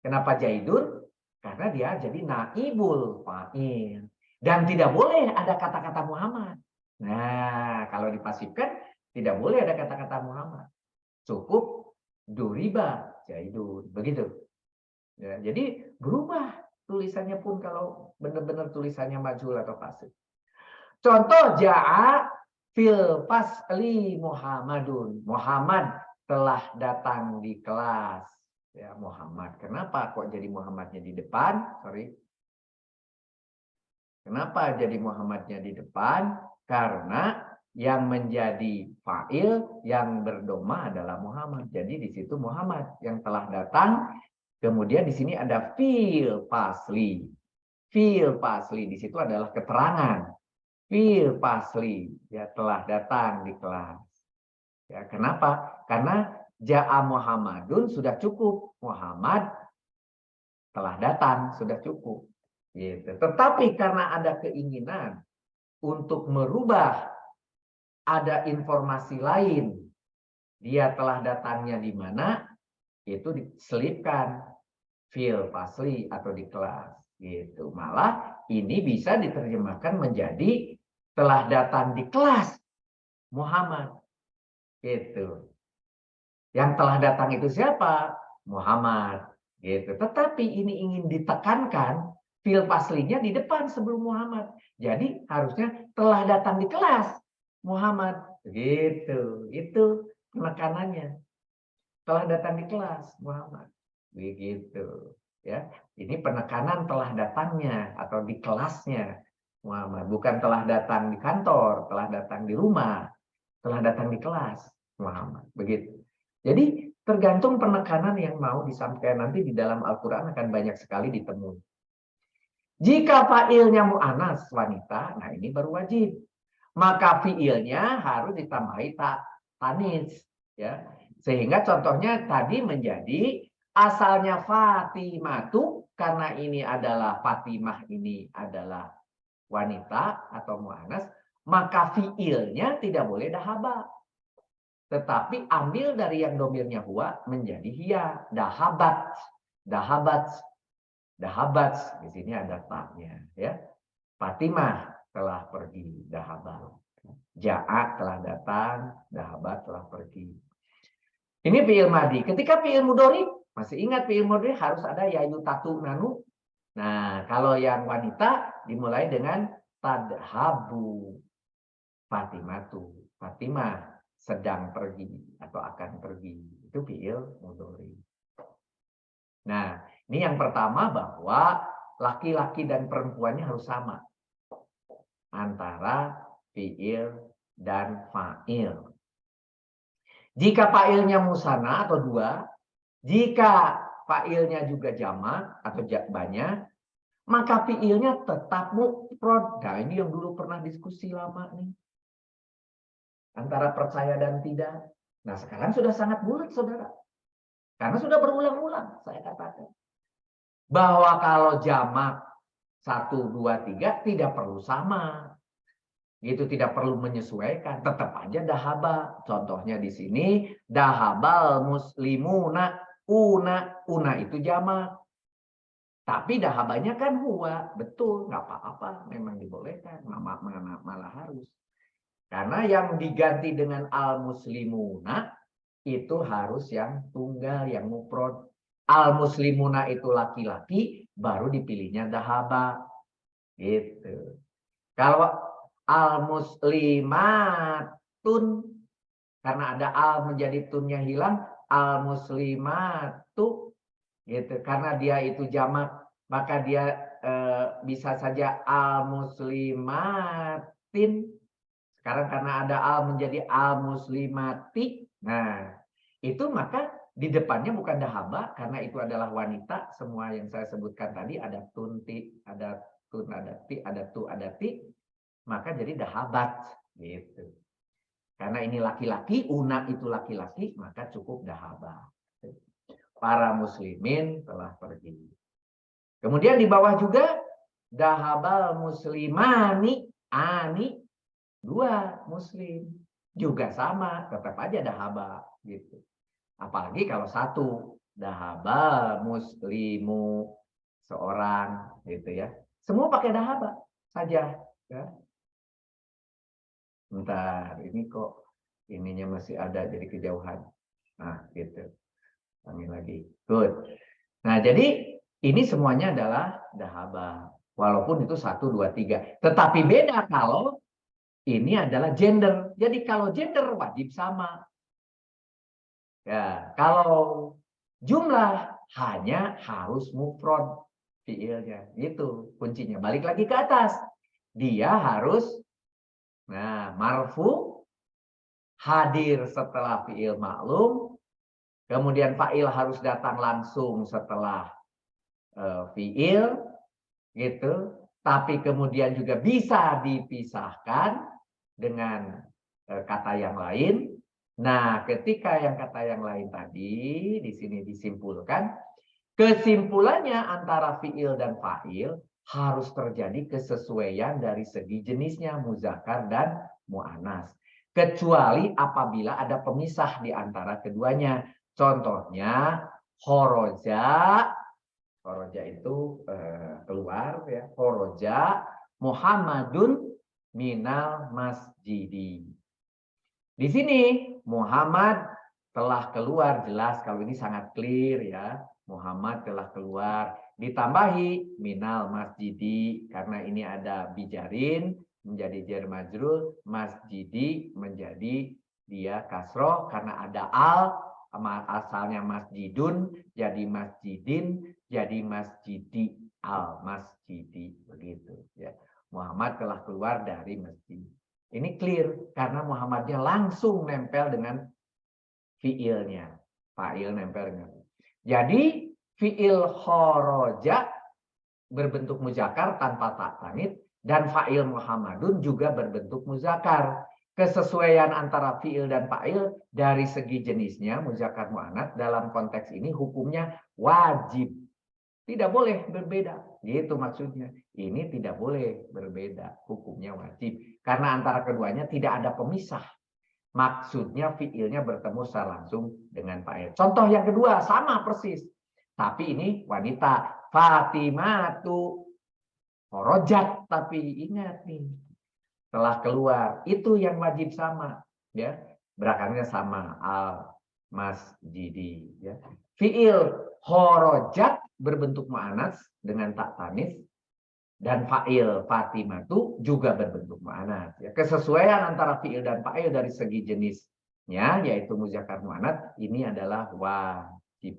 Kenapa Zaidun? Karena dia jadi naibul fa'il. Dan tidak boleh ada kata-kata Muhammad. Nah, kalau dipasifkan tidak boleh ada kata-kata Muhammad. Cukup duriba Zaidun, begitu. Ya, jadi berubah tulisannya pun kalau benar-benar tulisannya majhul atau pasif. Contoh ja'a fil fasli Muhammadun. Muhammad telah datang di kelas. Ya, Muhammad. Kenapa kok jadi Muhammadnya di depan? Sorry. Kenapa jadi Muhammadnya di depan? Karena yang menjadi fa'il yang berdoma adalah Muhammad. Jadi di situ Muhammad yang telah datang. Kemudian di sini ada fil fasli. Fil fasli di situ adalah keterangan. Fil fasli, ya telah datang di kelas. Ya, kenapa? Karena ja'a Muhammadun sudah cukup. Muhammad telah datang sudah cukup. Gitu. Tetapi karena ada keinginan untuk merubah, ada informasi lain, dia telah datangnya di mana, itu diselipkan fil fasli atau di kelas. Gitu. Malah ini bisa diterjemahkan menjadi telah datang di kelas Muhammad. Gitu. Yang telah datang itu siapa? Muhammad. Gitu. Tetapi ini ingin ditekankan fil faslinya di depan sebelum Muhammad. Jadi harusnya telah datang di kelas Muhammad. Gitu. Itu penekanannya. Telah datang di kelas Muhammad. Begitu. Ya, ini penekanan telah datangnya atau di kelasnya Muhammad, bukan telah datang di kantor, telah datang di rumah, telah datang di kelas Muhammad. Begitu. Jadi tergantung penekanan yang mau disampaikan nanti di dalam Al-Quran akan banyak sekali ditemui. Jika fa'ilnya mu'anas wanita, nah ini baru wajib. Maka fi'ilnya harus ditambahi tanis, ya. Sehingga contohnya tadi menjadi asalnya Fatimatu, karena ini adalah Fatimah, ini adalah wanita atau mu'anas, maka fiilnya tidak boleh dahaba. Tetapi ambil dari yang domirnya huwa menjadi hiya, dahabat, dahabat, dahabat. Di sini ada taknya, ya. Fatimah telah pergi, dahabat. Ja'a telah datang, dahabat telah pergi. Ini fiil madi. Ketika fiil mudhari, masih ingat fiil mudhari harus ada yayu tatu nanu. Nah, kalau yang wanita dimulai dengan tadhabu Fatimatu. Fatimah sedang pergi atau akan pergi. Itu fiil mudhari. Nah, ini yang pertama bahwa laki-laki dan perempuannya harus sama antara fiil dan fa'il. Jika fa'ilnya musanna atau dua, jika fa'ilnya juga jamak atau banyak, maka fiilnya tetap mufrad. Nah, ini yang dulu pernah diskusi lama nih. Antara percaya dan tidak. Nah, sekarang sudah sangat bulat, saudara. Karena sudah berulang-ulang saya katakan. Bahwa kalau jamak 1, 2, 3 tidak perlu sama. Gitu, tidak perlu menyesuaikan. Tetap aja dahaba. Contohnya di sini, dahabal muslimuna, una itu jamak. Tapi dahabanya kan huwa. Betul, nggak apa-apa. Memang dibolehkan. Malah harus. Karena yang diganti dengan al-muslimuna itu harus yang tunggal, yang mufrad. Al-muslimuna itu laki-laki, baru dipilihnya dahaba. Gitu. Kalau al-muslimatun, karena ada al menjadi tunnya hilang, al-muslimatu, gitu. Karena dia itu jamak, maka dia bisa saja al-muslimatin. Sekarang karena ada al menjadi al-muslimati. Nah, itu maka di depannya bukan dahaba karena itu adalah wanita. Semua yang saya sebutkan tadi ada tunti, ada tun, ada ti, ada tu, ada ti. Maka jadi dahabat gitu. Karena ini laki-laki, una itu laki-laki, maka cukup dahabat. Para muslimin telah pergi. Kemudian di bawah juga dahabal muslimani, ani, 2 muslim juga sama, tetap aja dahaba gitu. Apalagi kalau 1 dahaba muslimu seorang gitu ya. Semua pakai dahaba saja ya. Bentar, ini kok ininya masih ada jadi kejauhan. Nah, gitu. Kami lagi. Good. Nah, jadi ini semuanya adalah dahaba. Walaupun itu 1, 2, 3. Tetapi beda kalau ini adalah gender. Jadi kalau gender wajib sama. Ya, kalau jumlah hanya harus mufrad fiilnya. Itu kuncinya. Balik lagi ke atas. Dia harus marfu hadir setelah fiil maklum. Kemudian fa'il harus datang langsung setelah fiil gitu. Tapi kemudian juga bisa dipisahkan dengan kata yang lain. Nah, ketika yang kata yang lain tadi di sini disimpulkan, kesimpulannya antara fiil dan fa'il harus terjadi kesesuaian dari segi jenisnya muzakkar dan muannas. Kecuali apabila ada pemisah di antara keduanya. Contohnya khoroja, khoroja itu keluar ya. Khoroja Muhammadun minal masjidi. Di sini Muhammad telah keluar, jelas kalau ini sangat clear ya. Muhammad telah keluar. Ditambahi minal masjidi karena ini ada bijarin menjadi jar majrur, masjidi menjadi dia kasroh karena ada al, asalnya masjidun jadi masjidin jadi masjidi, al masjidi begitu ya. Muhammad telah keluar dari masjid. Ini clear karena Muhammadnya langsung nempel dengan fiilnya. Fa'il nempel dengan. Jadi fiil khoroja berbentuk muzakkar tanpa tak tanit dan fa'il Muhammadun juga berbentuk muzakkar. Kesesuaian antara fiil dan fa'il dari segi jenisnya muzakkar muannats dalam konteks ini hukumnya wajib. Tidak boleh berbeda. Gitu maksudnya. Ini tidak boleh berbeda. Hukumnya wajib. Karena antara keduanya tidak ada pemisah. Maksudnya fiilnya bertemu secara langsung dengan fa'il. Contoh yang kedua sama persis. Tapi ini wanita. Fatimatu horojat. Tapi ingat nih. Telah keluar. Itu yang wajib sama. Ya, belakangnya sama. Al masjidi. Ya. Fiil horojat berbentuk muannats dengan tak tanis dan fa'il Fatimatu juga berbentuk muannats. Ya, kesesuaian antara fi'il dan fa'il dari segi jenisnya yaitu muzakkar muannats ini adalah wajib.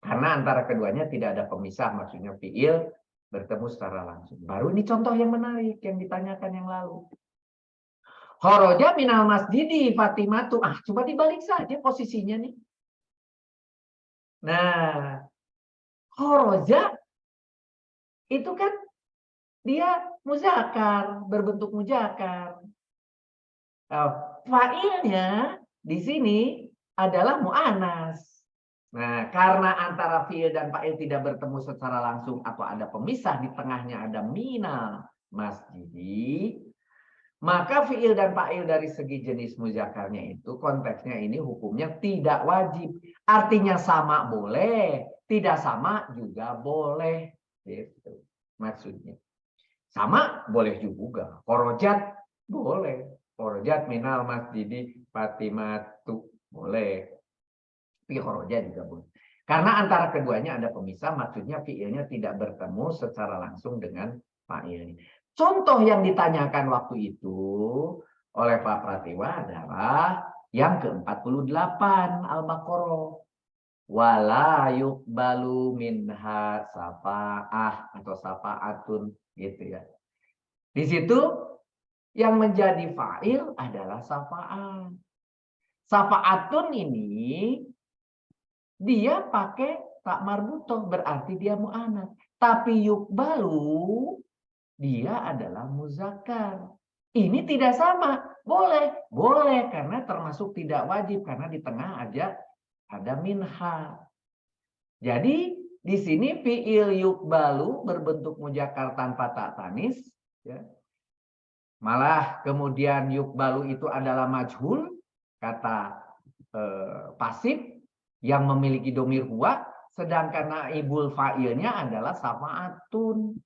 Karena antara keduanya tidak ada pemisah, maksudnya fi'il bertemu secara langsung. Baru ini contoh yang menarik yang ditanyakan yang lalu. Khoroja minal masjidi Fatimatu. Coba dibalik saja posisinya nih. Nah, khoroja itu kan dia muzakkar, berbentuk muzakkar. Fa'ilnya di sini adalah mu'annas. Nah, karena antara fi'il dan fa'il tidak bertemu secara langsung atau ada pemisah di tengahnya ada minal masjidi, maka fi'il dan fa'il dari segi jenis muzakkarnya itu konteksnya ini hukumnya tidak wajib. Artinya sama boleh, tidak sama juga boleh. Gitu maksudnya. Sama boleh juga. Korojat boleh. Korojat minal masjidi Fatimatu boleh. Tapi khoroja juga boleh. Karena antara keduanya ada pemisah, maksudnya fiilnya tidak bertemu secara langsung dengan fa'ilnya. Contoh yang ditanyakan waktu itu oleh Pak Pratiwa adalah yang ke-48 Al-Baqarah. Wala yuqbalu minha safa'ah atau safa'atun gitu ya. Di situ yang menjadi fa'il adalah safa'ah. Safa'atun ini dia pakai tak marbutoh, berarti dia mu'anats. Tapi yuqbalu dia adalah muzakkar. Ini tidak sama. Boleh. Boleh karena termasuk tidak wajib. Karena di tengah aja ada minha. Jadi di sini fi'il yuqbalu berbentuk muzakkar tanpa tak tanis. Ya. Malah kemudian yuqbalu itu adalah majhul. Kata pasif yang memiliki domir huwa. Sedangkan naibul fa'ilnya adalah safa'atun.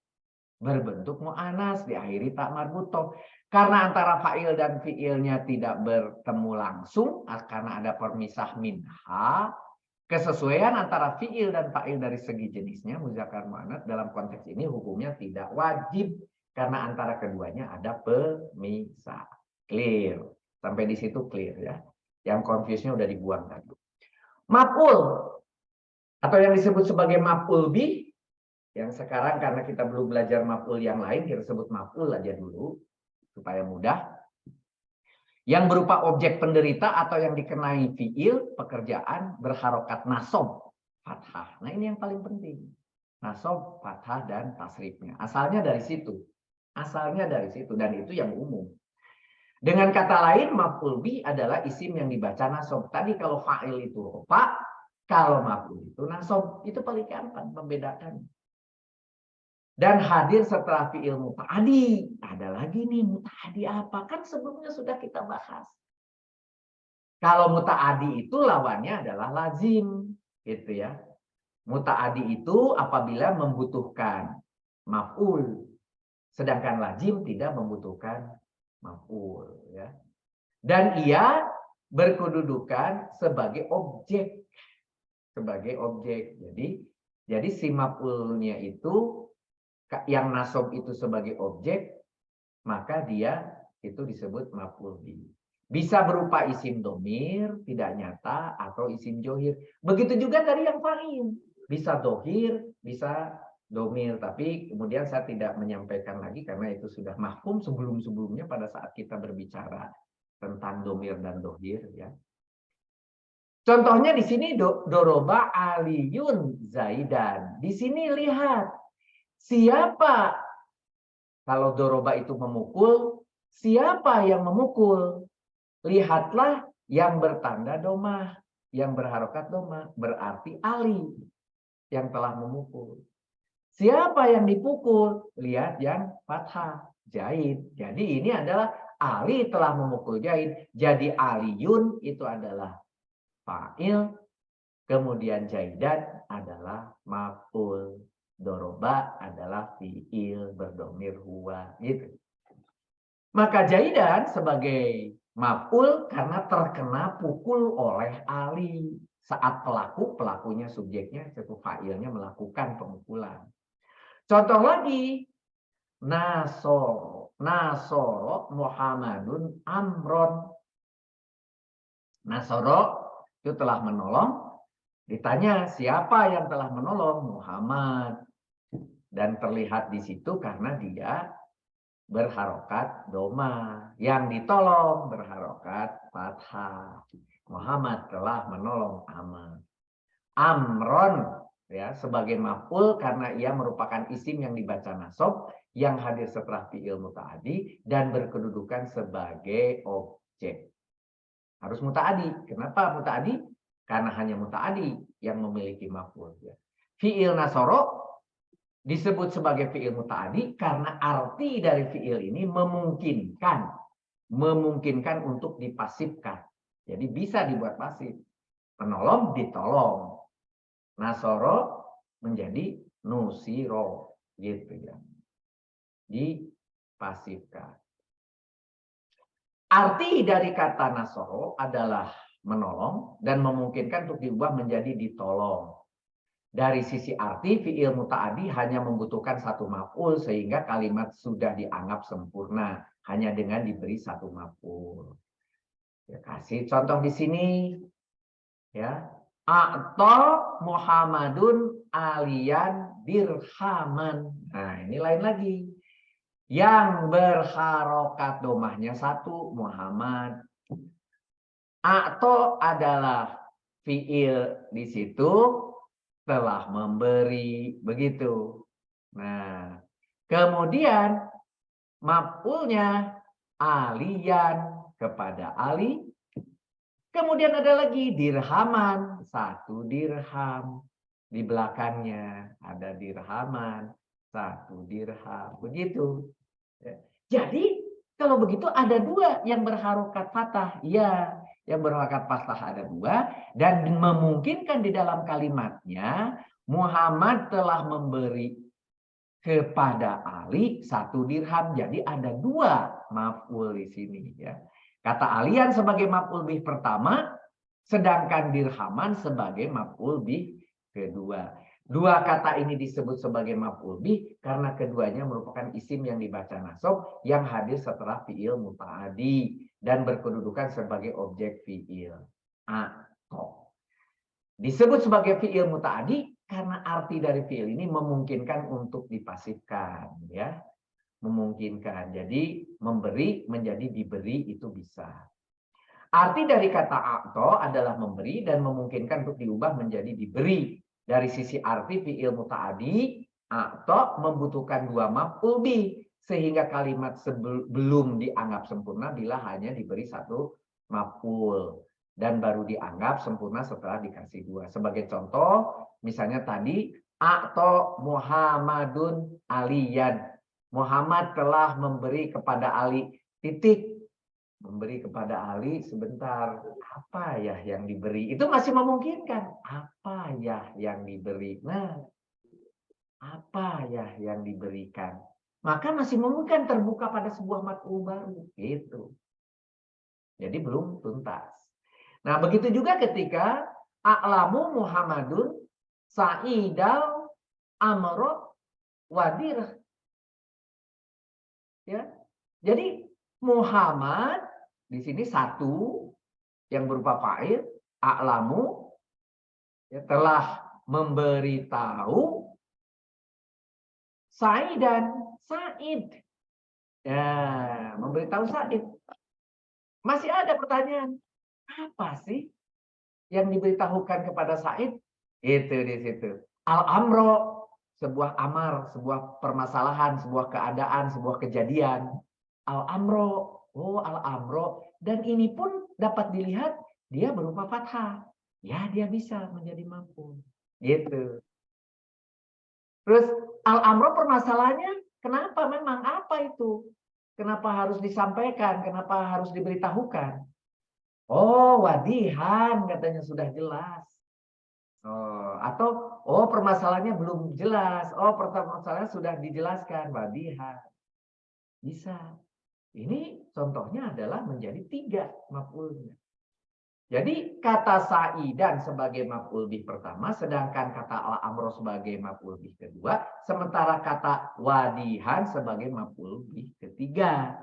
Berbentuk mu'annas diakhiri tak marbutoh. Karena antara fa'il dan fi'ilnya tidak bertemu langsung karena ada permisah minha, kesesuaian antara fi'il dan fa'il dari segi jenisnya muzakkar mu'annats dalam konteks ini hukumnya tidak wajib karena antara keduanya ada pemisah. Clear. Sampai di situ clear ya. Yang confuse-nya udah dibuang tadi. Maf'ul atau yang disebut sebagai maf'ul bih. Yang sekarang karena kita belum belajar maf'ul yang lain, kita sebut maf'ul aja dulu supaya mudah. Yang berupa objek penderita atau yang dikenai fi'il, pekerjaan berharokat nasab, fathah. Nah ini yang paling penting. Nasab, fathah, dan tasrifnya. Asalnya dari situ. Asalnya dari situ. Dan itu yang umum. Dengan kata lain, maf'ul bih adalah isim yang dibaca nasab. Tadi kalau fa'il itu rofa, kalau maf'ul itu nasab. Itu paling gampang membedakan. Dan hadir setelah fi'il muta'adi. Ada lagi nih muta'adi apa? Kan sebelumnya sudah kita bahas. Kalau muta'adi itu lawannya adalah lazim. Gitu ya. Muta'adi itu apabila membutuhkan maf'ul. Sedangkan lazim tidak membutuhkan maf'ul. Ya. Dan ia berkedudukan sebagai objek. Sebagai objek. Jadi si maf'ulnya itu yang nasab itu sebagai objek, maka dia itu disebut maf'ul bih. Bisa berupa isim domir, tidak nyata, atau isim johir. Begitu juga tadi yang fa'il. Bisa dohir, bisa domir. Tapi kemudian saya tidak menyampaikan lagi karena itu sudah mahfum sebelum-sebelumnya pada saat kita berbicara tentang domir dan dohir. Ya. Contohnya di sini doroba aliyun zaidan. Di sini lihat. Siapa kalau doroba itu memukul, siapa yang memukul? Lihatlah yang bertanda domah, yang berharokat domah, berarti Ali yang telah memukul. Siapa yang dipukul? Lihat yang fathah, Zaid. Jadi ini adalah Ali telah memukul Zaid. Jadi Aliyun itu adalah fa'il, kemudian Zaidan adalah maf'ul. Doroba adalah fi'il berdomir huwa gitu. Maka Zaidan sebagai maf'ul karena terkena pukul oleh Ali saat pelakunya subjeknya yaitu fa'ilnya melakukan pemukulan. Contoh lagi Nasoro. Nasoro Muhammadun amron. Nasoro itu telah menolong. Ditanya siapa yang telah menolong? Muhammad. Dan terlihat di situ karena dia berharokat doma. Yang ditolong berharokat fathah. Muhammad telah menolong Ahmad. Amron ya sebagai maf'ul karena ia merupakan isim yang dibaca nasab yang hadir setelah fi'il muta'addi dan berkedudukan sebagai objek. Harus muta'addi. Kenapa muta'addi? Karena hanya muta'addi yang memiliki maf'ul ya. Fi'il nasoro disebut sebagai fi'il muta'addi karena arti dari fi'il ini memungkinkan untuk dipasifkan. Jadi bisa dibuat pasif. Penolong ditolong. Nasoro menjadi nusiro gitu ya. Dipasifkan. Arti dari kata nasoro adalah menolong dan memungkinkan untuk diubah menjadi ditolong. Dari sisi arti, fi'il muta'addi hanya membutuhkan satu maf'ul sehingga kalimat sudah dianggap sempurna hanya dengan diberi satu maf'ul. Ya, kasih contoh di sini ya. Atau Muhammadun aliyan dirhaman. Nah, ini lain lagi. Yang berharokat domahnya satu Muhammad. Atau adalah fi'il di situ telah memberi begitu. Nah, kemudian maf'ulnya aliyan kepada Ali. Kemudian ada lagi dirhaman, satu dirham. Di belakangnya ada dirhaman, satu dirham. Begitu. Jadi, kalau begitu ada dua yang berharokat fathah. Ya, yang berharokat fathah ada dua. Dan memungkinkan di dalam kalimatnya, Muhammad telah memberi kepada Ali satu dirham. Jadi ada dua maf'ul di sini. Ya. Kata alian sebagai maf'ul bih pertama, sedangkan dirhaman sebagai maf'ul bih kedua. Dua kata ini disebut sebagai maf'ul bih karena keduanya merupakan isim yang dibaca nasab yang hadir setelah fi'il muta'addi dan berkedudukan sebagai objek fi'il. Atau disebut sebagai fi'il muta'addi karena arti dari fi'il ini memungkinkan untuk dipasifkan, ya. Memungkinkan. Jadi memberi menjadi diberi itu bisa. Arti dari kata atau adalah memberi dan memungkinkan untuk diubah menjadi diberi. Dari sisi arti fi'il muta'addi atau membutuhkan dua maf'ul bih sehingga kalimat belum dianggap sempurna bila hanya diberi satu maf'ul dan baru dianggap sempurna setelah dikasih dua. Sebagai contoh, misalnya tadi atau Muhammadun aliyan. Muhammad telah memberi kepada Ali titik. Memberi kepada Ali sebentar. Apa ya yang diberi? Itu masih memungkinkan. Apa ya yang diberi? Nah, apa ya yang diberikan? Maka masih memungkinkan terbuka pada sebuah maf'ul baru. Gitu. Jadi belum tuntas. Nah, begitu juga ketika a'lamu Muhammadun sa'idal amro wadirah. Ya. Jadi Muhammad di sini satu yang berupa fa'il, a'lamu ya, telah memberitahu Sa'idan, Sa'id. Ya, memberitahu Sa'id. Masih ada pertanyaan. Apa sih yang diberitahukan kepada Sa'id? Itu di situ. Al-amro, sebuah amar, sebuah permasalahan, sebuah keadaan, sebuah kejadian. Al-amro, oh al-amro. Dan ini pun dapat dilihat dia berupa fathah. Ya, dia bisa menjadi maf'ul. Gitu. Terus al-amro permasalahannya, kenapa memang apa itu? Kenapa harus disampaikan? Kenapa harus diberitahukan? Oh, wadihan katanya sudah jelas. Oh, atau oh permasalahannya belum jelas. Oh, permasalahannya sudah dijelaskan, wadihan. Bisa. Ini contohnya adalah menjadi tiga maf'ulnya. Jadi kata sa'idan sebagai maf'ul bih pertama, sedangkan kata al-amro sebagai maf'ul bih kedua, sementara kata wadihan sebagai maf'ul bih ketiga.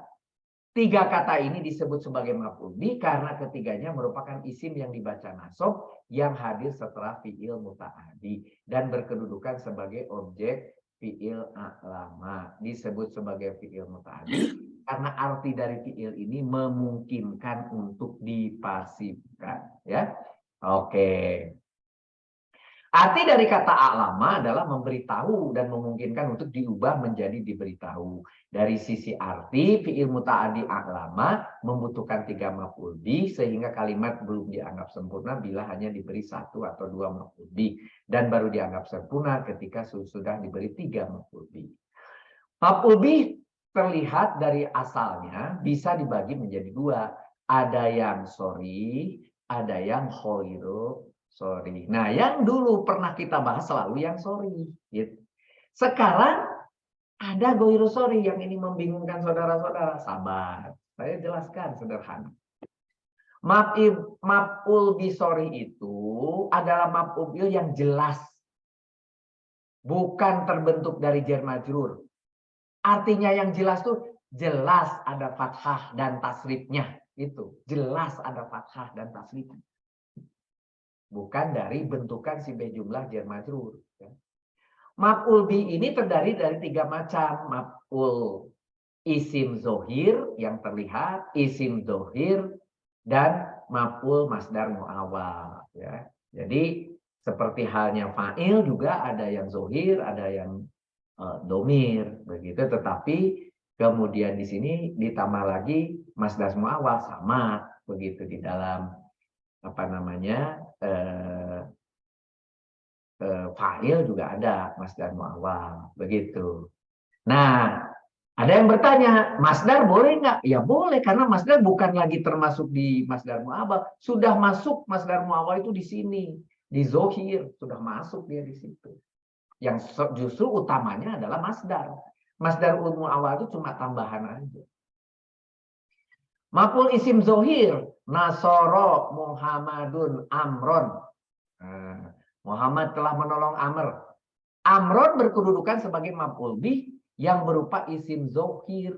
Tiga kata ini disebut sebagai maf'ul bih karena ketiganya merupakan isim yang dibaca nasab yang hadir setelah fi'il muta'addi dan berkedudukan sebagai objek fi'il a'lama. Disebut sebagai fi'il muta'addi karena arti dari fi'il ini memungkinkan untuk dipasifkan, ya. Oke. Arti dari kata a'lama adalah memberitahu dan memungkinkan untuk diubah menjadi diberitahu. Dari sisi arti, fi'il muta'addi a'lama membutuhkan 3 maf'ul bih sehingga kalimat belum dianggap sempurna bila hanya diberi 1 atau 2 maf'ul bih dan baru dianggap sempurna ketika sudah diberi 3 maf'ul bih. Maf'ul bih terlihat dari asalnya bisa dibagi menjadi 2. Ada yang sorry, ada yang khairu sorry. Nah, yang dulu pernah kita bahas selalu yang sorry. Gitu. Sekarang ada goiru sorry yang ini membingungkan saudara-saudara. Sabar, saya jelaskan sederhana. Maf'ul bi sorry itu adalah maf'ul yang jelas. Bukan terbentuk dari jar majrur. Artinya yang jelas tuh jelas ada fathah dan tasrifnya. Itu jelas ada fathah dan tasrifnya. Bukan dari bentukan si jumlah jar majrur. Maf'ul bi ini terdiri dari 3 macam. Maf'ul isim zohir yang terlihat, isim zohir, dan maf'ul masdar mu'awwal. Ya. Jadi seperti halnya fa'il juga ada yang zohir, ada yang domir, begitu. Tetapi kemudian di sini ditambah lagi masdar mu'awwal sama, begitu di dalam apa namanya fa'il juga ada masdar mu'awwal, begitu. Nah, ada yang bertanya, masdar boleh nggak? Ya boleh, karena masdar bukan lagi termasuk di masdar mu'awwal. Sudah masuk masdar mu'awwal itu di sini. Di zohir, sudah masuk dia di situ. Yang justru utamanya adalah masdar. Masdar mu'awwal itu cuma tambahan aja. Maf'ul isim zohir, nasoro Muhammadun amron. Nah, Muhammad telah menolong Amr. Amron berkedudukan sebagai maf'ul bih yang berupa isim zohir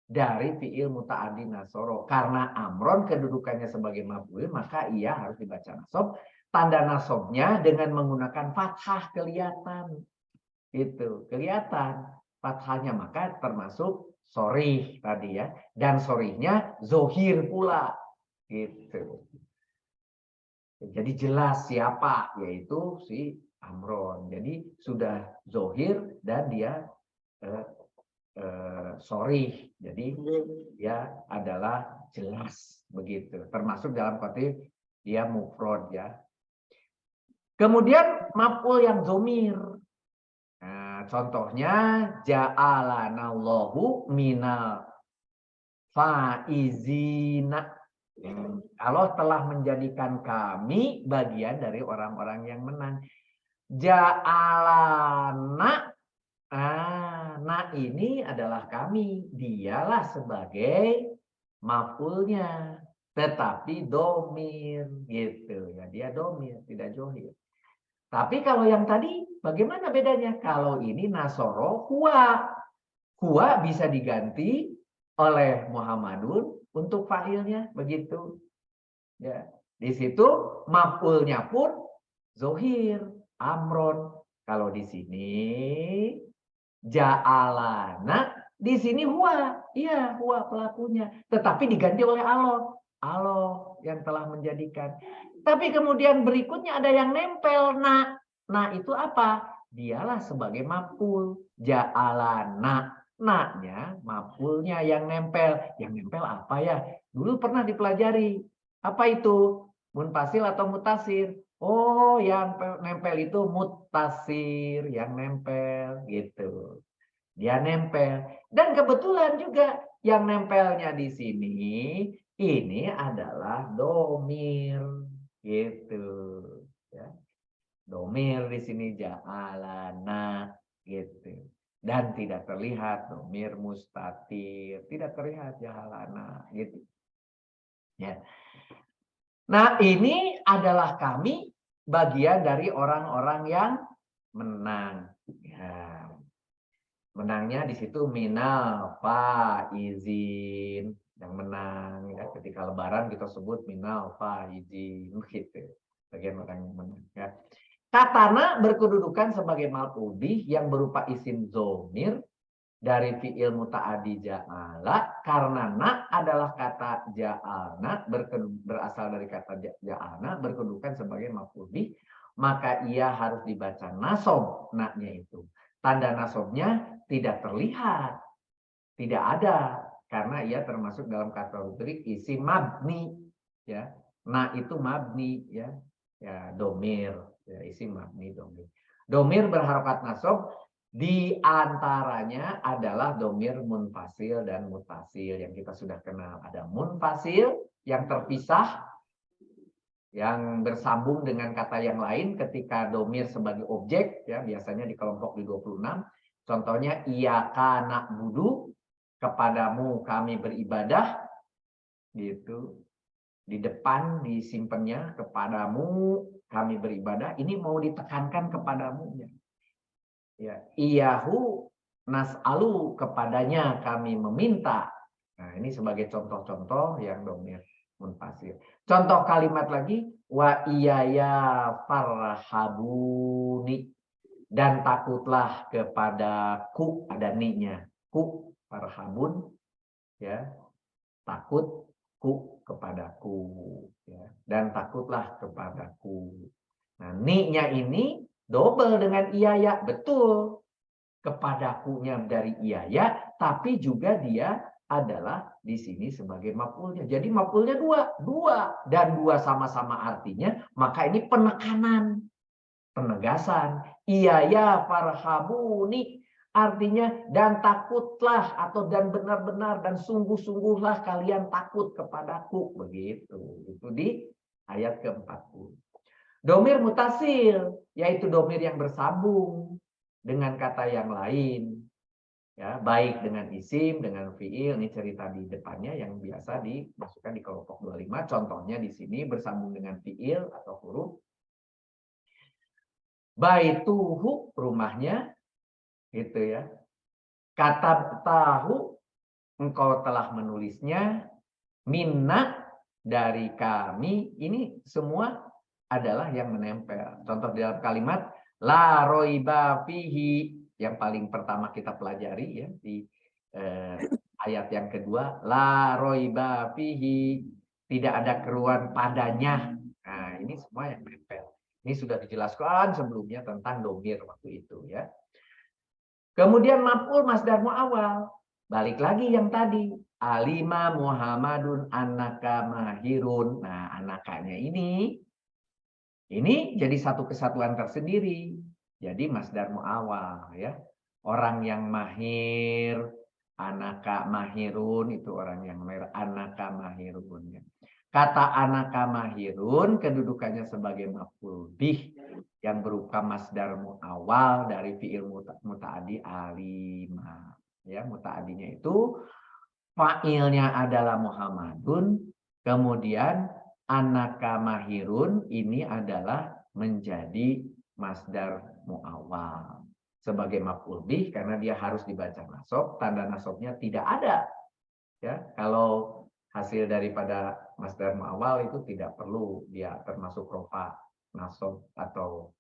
dari fi'il muta'addi nasoro. Karena Amron kedudukannya sebagai maf'ul, maka ia harus dibaca nasab. Tanda nasabnya dengan menggunakan fathah kelihatan. Itu kelihatan fathahnya, maka termasuk sorih tadi ya. Dan sorihnya zohir pula. Gitu. Jadi jelas siapa, yaitu si Amron. Jadi sudah zohir dan dia sorry, jadi dia adalah jelas begitu, termasuk dalam konteks dia mufrad ya. Kemudian maf'ul yang zomir, nah, contohnya ja'alanallahu minal faizina. Allah telah menjadikan kami bagian dari orang-orang yang menang. Ja'alana, nah ini adalah kami. Dialah sebagai maf'ulnya. Tetapi domir. Gitu ya. Dia domir, tidak johir. Tapi kalau yang tadi, bagaimana bedanya? Kalau ini nasoro huwa. Huwa bisa diganti oleh Muhammadun untuk fa'ilnya. Begitu. Ya. Di situ maf'ulnya pun zohir. Amron. Kalau di sini ja'alana, di sini huwa. Iya, huwa pelakunya. Tetapi diganti oleh Allah. Allah yang telah menjadikan. Tapi kemudian berikutnya ada yang nempel na. Nah, itu apa? Dialah sebagai maf'ul. Ja'alana. Na-nya, maf'ulnya yang nempel. Yang nempel apa ya? Dulu pernah dipelajari. Apa itu? Munfasil atau mutasir? Oh, yang nempel itu mutasir, yang nempel gitu. Dia nempel. Dan kebetulan juga yang nempelnya di sini ini adalah domir gitu. Ya. Domir di sini ja'alana gitu. Dan tidak terlihat domir mustatir, tidak terlihat ja'alana gitu. Ya. Nah, ini adalah kami bagian dari orang-orang yang menang. Ya, menangnya di situ minal faizin, yang menang ya. Ketika lebaran kita sebut minal faizin gitu. Bagian orang yang menang ya. Katana berkedudukan sebagai maf'ul yang berupa isim dzomir dari fi'il muta'addi ja'ala, karena na adalah kata ja'alna berasal dari kata ja'alna berkedudukan sebagai maf'ul bih, maka ia harus dibaca nasob na-nya itu. Tanda nasobnya tidak terlihat, tidak ada, karena ia termasuk dalam kategori isim mabni ya. Na itu mabni ya. Ya, domir ya, isim mabni domir. Domir berharokat nasob di antaranya adalah domir munfasil dan mutasil yang kita sudah kenal. Ada munfasil yang terpisah, yang bersambung dengan kata yang lain ketika domir sebagai objek, ya biasanya di kelompok di 26. Contohnya, iyyaka na'budu, kepadamu kami beribadah, gitu. Di depan disimpannya, kepadamu kami beribadah, ini mau ditekankan kepadamu. Ya, iyahu nas'alu, kepadanya kami meminta. Nah, ini sebagai contoh-contoh yang domir munfasil. Contoh kalimat lagi, wa iyaya farhabuni, dan takutlah kepadaku, ada ni-nya. Ku farhabun ya, takut ku kepadaku ya, dan takutlah kepadaku. Nah, ni-nya ini double dengan iyaya, betul. Kepadakunya dari iyaya, tapi juga dia adalah di sini sebagai maf'ulnya. Jadi maf'ulnya dua dan dua sama-sama artinya, maka ini penekanan, penegasan. Iyaya farhabuni, artinya dan takutlah, atau dan benar-benar dan sungguh-sungguhlah kalian takut kepadaku, begitu. Itu di ayat ke-40. Domir mutasil, yaitu domir yang bersambung dengan kata yang lain. Ya, baik dengan isim, dengan fiil, ini cerita di depannya yang biasa dimasukkan di kelompok 25. Contohnya di sini bersambung dengan fiil atau huruf. Baituhu, rumahnya, gitu ya. Kata tahu, engkau telah menulisnya. Minna, dari kami, ini semua adalah yang menempel. Contoh di dalam kalimat la roiba fihi, yang paling pertama kita pelajari ya di ayat yang kedua, la roiba fihi, tidak ada keruan padanya. Nah, ini semua yang menempel. Ini sudah dijelaskan sebelumnya tentang domir waktu itu ya. Kemudian maf'ul masdar mu'awwal. Balik lagi yang tadi. Alima Muhammadun annaka mahirun. Nah, anakanya ini jadi satu kesatuan tersendiri. Jadi masdar mu'awwal ya. Orang yang mahir, anaka mahirun, itu orang yang mahir, anaka mahirun ya. Kata anaka mahirun kedudukannya sebagai maf'ul bih yang berupa masdar mu'awwal dari fi'il muta'addi alima. Ya, muta'addinya itu fa'ilnya adalah Muhammadun, kemudian anaka mahirun ini adalah menjadi masdar mu'awwal sebagai maf'ul bih karena dia harus dibaca nasab, tanda nasabnya tidak ada. Ya, kalau hasil daripada masdar mu'awwal itu tidak perlu dia termasuk rofa, nasab atau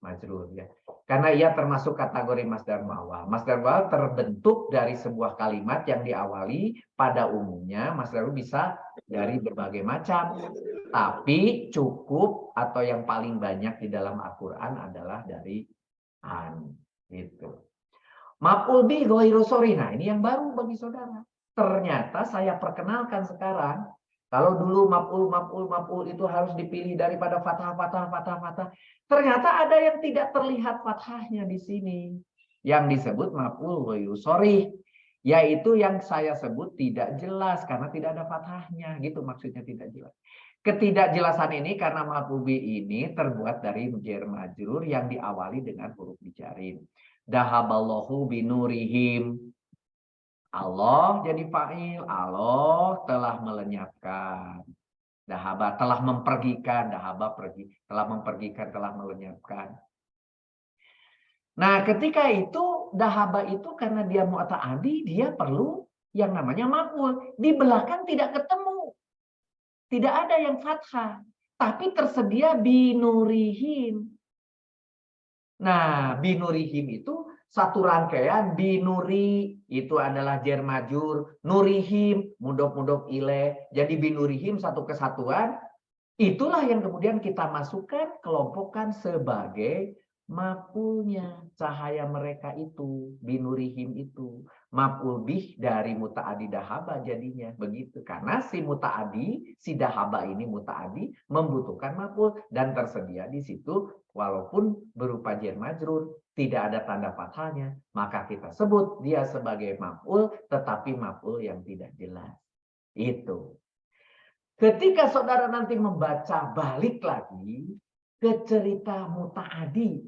majrur ya. Karena ia termasuk kategori masdar mu'awwal. Masdar mu'awwal terbentuk dari sebuah kalimat yang diawali pada umumnya. Masdar bisa dari berbagai macam. Tapi cukup atau yang paling banyak di dalam Al-Qur'an adalah dari an gitu. Maf'ul bih ghairu sharih. Nah, ini yang baru bagi saudara. Ternyata saya perkenalkan sekarang, kalau dulu maf'ul itu harus dipilih daripada fathah. Ternyata ada yang tidak terlihat fathahnya di sini. Yang disebut maf'ul ghairu sharih, yaitu yang saya sebut tidak jelas karena tidak ada fathahnya. Gitu maksudnya tidak jelas. Ketidakjelasan ini karena maf'ul bih ini terbuat dari jar majrur yang diawali dengan huruf bijarin. Dahaballahu binurihim. Allah jadi fa'il, Allah telah melenyapkan. Dahaba telah mempergikan, dahaba pergi, telah mempergikan, telah melenyapkan. Nah, ketika itu dahaba itu karena dia mu'ta'adi, dia perlu yang namanya maf'ul. Di belakang tidak ketemu. Tidak ada yang fathah, tapi tersedia binurihim. Nah, binurihim itu satu rangkaian. Binuri itu adalah jar majur, nurihim mudhof ilaih. Jadi binurihim satu kesatuan. Itulah yang kemudian kita masukkan, kelompokkan sebagai maf'ulnya. Cahaya mereka itu, binurihim itu. Maf'ul bih dari muta'adi dahaba jadinya. Begitu. Karena si muta'adi, si dahaba ini muta'adi, membutuhkan maf'ul. Dan tersedia di situ, walaupun berupa jar majrur, tidak ada tanda fathahnya. Maka kita sebut dia sebagai maf'ul, tetapi maf'ul yang tidak jelas. Itu. Ketika saudara nanti membaca balik lagi ke cerita muta'adi,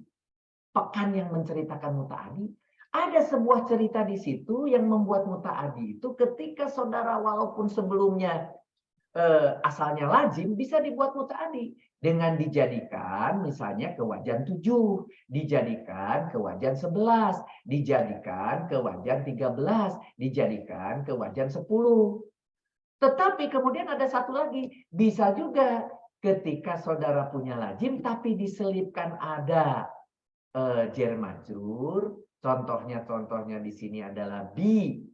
pekan yang menceritakan muta'adi, ada sebuah cerita di situ yang membuat muta'adi itu ketika saudara walaupun sebelumnya asalnya lazim bisa dibuat muta'adi dengan dijadikan misalnya ke wajan 7, dijadikan ke wajan 11, dijadikan ke wajan 13, dijadikan ke wajan 10. Tetapi kemudian ada satu lagi, bisa juga ketika saudara punya lazim tapi diselipkan ada jar majrur, contohnya di sini adalah bi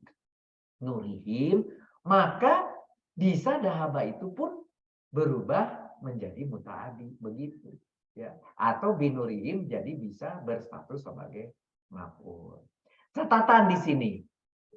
nurihim, maka bisa dahaba itu pun berubah menjadi muta'adi, begitu ya. Atau binurihim jadi bisa berstatus sebagai maf'ul. Catatan di sini.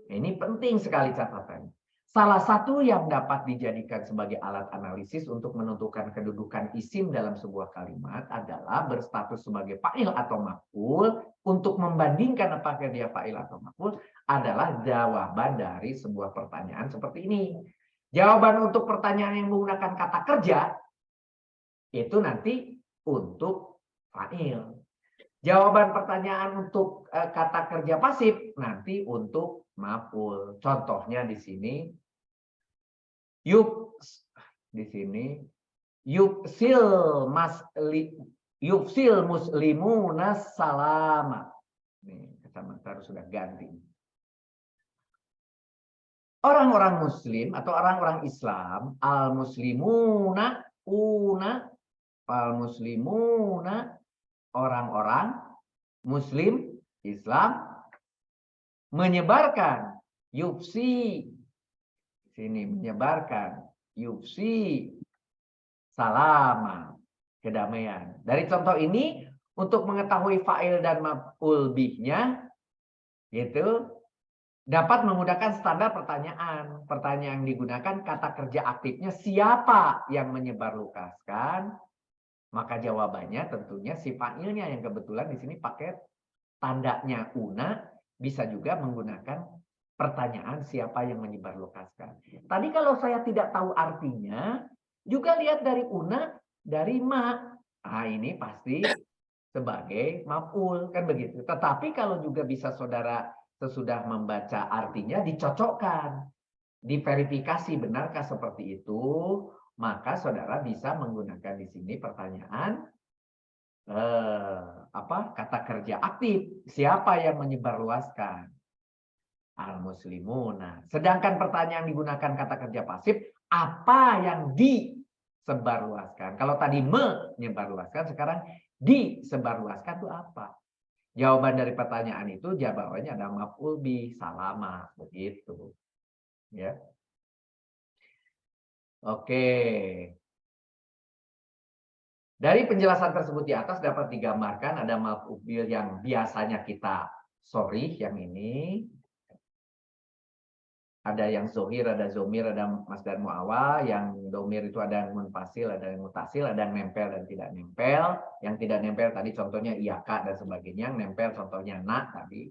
Ini penting sekali catatan. Salah satu yang dapat dijadikan sebagai alat analisis untuk menentukan kedudukan isim dalam sebuah kalimat adalah berstatus sebagai fa'il atau maf'ul. Untuk membandingkan apakah dia fa'il atau maf'ul adalah jawaban dari sebuah pertanyaan seperti ini. Jawaban untuk pertanyaan yang menggunakan kata kerja itu nanti untuk fa'il. Jawaban pertanyaan untuk kata kerja pasif nanti untuk maf'ul. Contohnya di sini yufsil muslimuna salama. Nih, kacamata harus sudah ganti. Orang-orang muslim atau orang-orang Islam, al-muslimuna orang-orang muslim Islam menyebarkan yufsi sini menyebarkan yufsi salama kedamaian. Dari contoh ini untuk mengetahui fa'il dan maf'ul bihnya itu dapat menggunakan standar pertanyaan. Pertanyaan yang digunakan kata kerja aktifnya siapa yang menyebarlukaskan? Maka jawabannya tentunya si fa'ilnya yang kebetulan di sini pakai tandanya una, bisa juga menggunakan pertanyaan siapa yang menyebarlokaskan. Tadi kalau saya tidak tahu artinya, juga lihat dari una, dari ma. Nah, ini pasti sebagai maf'ul, kan begitu. Tetapi kalau juga bisa saudara sesudah membaca artinya dicocokkan, diverifikasi benarkah seperti itu, maka saudara bisa menggunakan di sini pertanyaan kata kerja aktif. Siapa yang menyebarluaskan? Al-muslimuna. Sedangkan pertanyaan digunakan kata kerja pasif, apa yang disebarluaskan? Kalau tadi menyebarluaskan, sekarang disebarluaskan itu apa? Jawaban dari pertanyaan itu jawabannya ada maf'ul bih, salama, begitu. Ya. Oke. Dari penjelasan tersebut di atas dapat digambarkan ada maf'ul bih yang biasanya kita sorih yang ini. Ada yang zohir, ada zomir, ada masdar mu'awwal. Yang domir itu ada yang munfasil, ada yang mutasil, ada yang nempel dan tidak nempel. Yang tidak nempel tadi contohnya iyaka dan sebagainya. Yang nempel contohnya na tadi.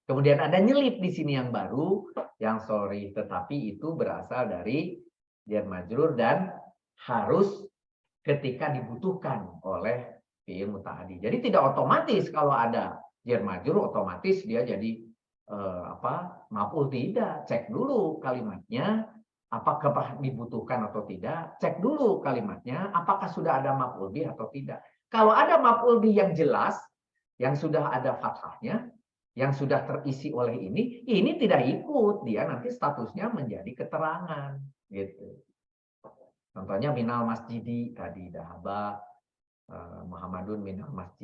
Kemudian ada nyelip di sini yang baru, yang sorry, tetapi itu berasal dari jar majrur dan harus ketika dibutuhkan oleh fi'il muta'addi. Jadi tidak otomatis kalau ada jar majrur otomatis dia jadi maf'ul, tidak. Cek dulu kalimatnya apakah dibutuhkan atau tidak, cek dulu kalimatnya, apakah sudah ada maf'ul bih atau tidak. Kalau ada maf'ul bih yang jelas, yang sudah ada fathahnya, yang sudah terisi oleh ini tidak ikut, dia nanti statusnya menjadi keterangan, gitu. Contohnya minal masjidi tadi, dahaba Muhammadun minal masjid.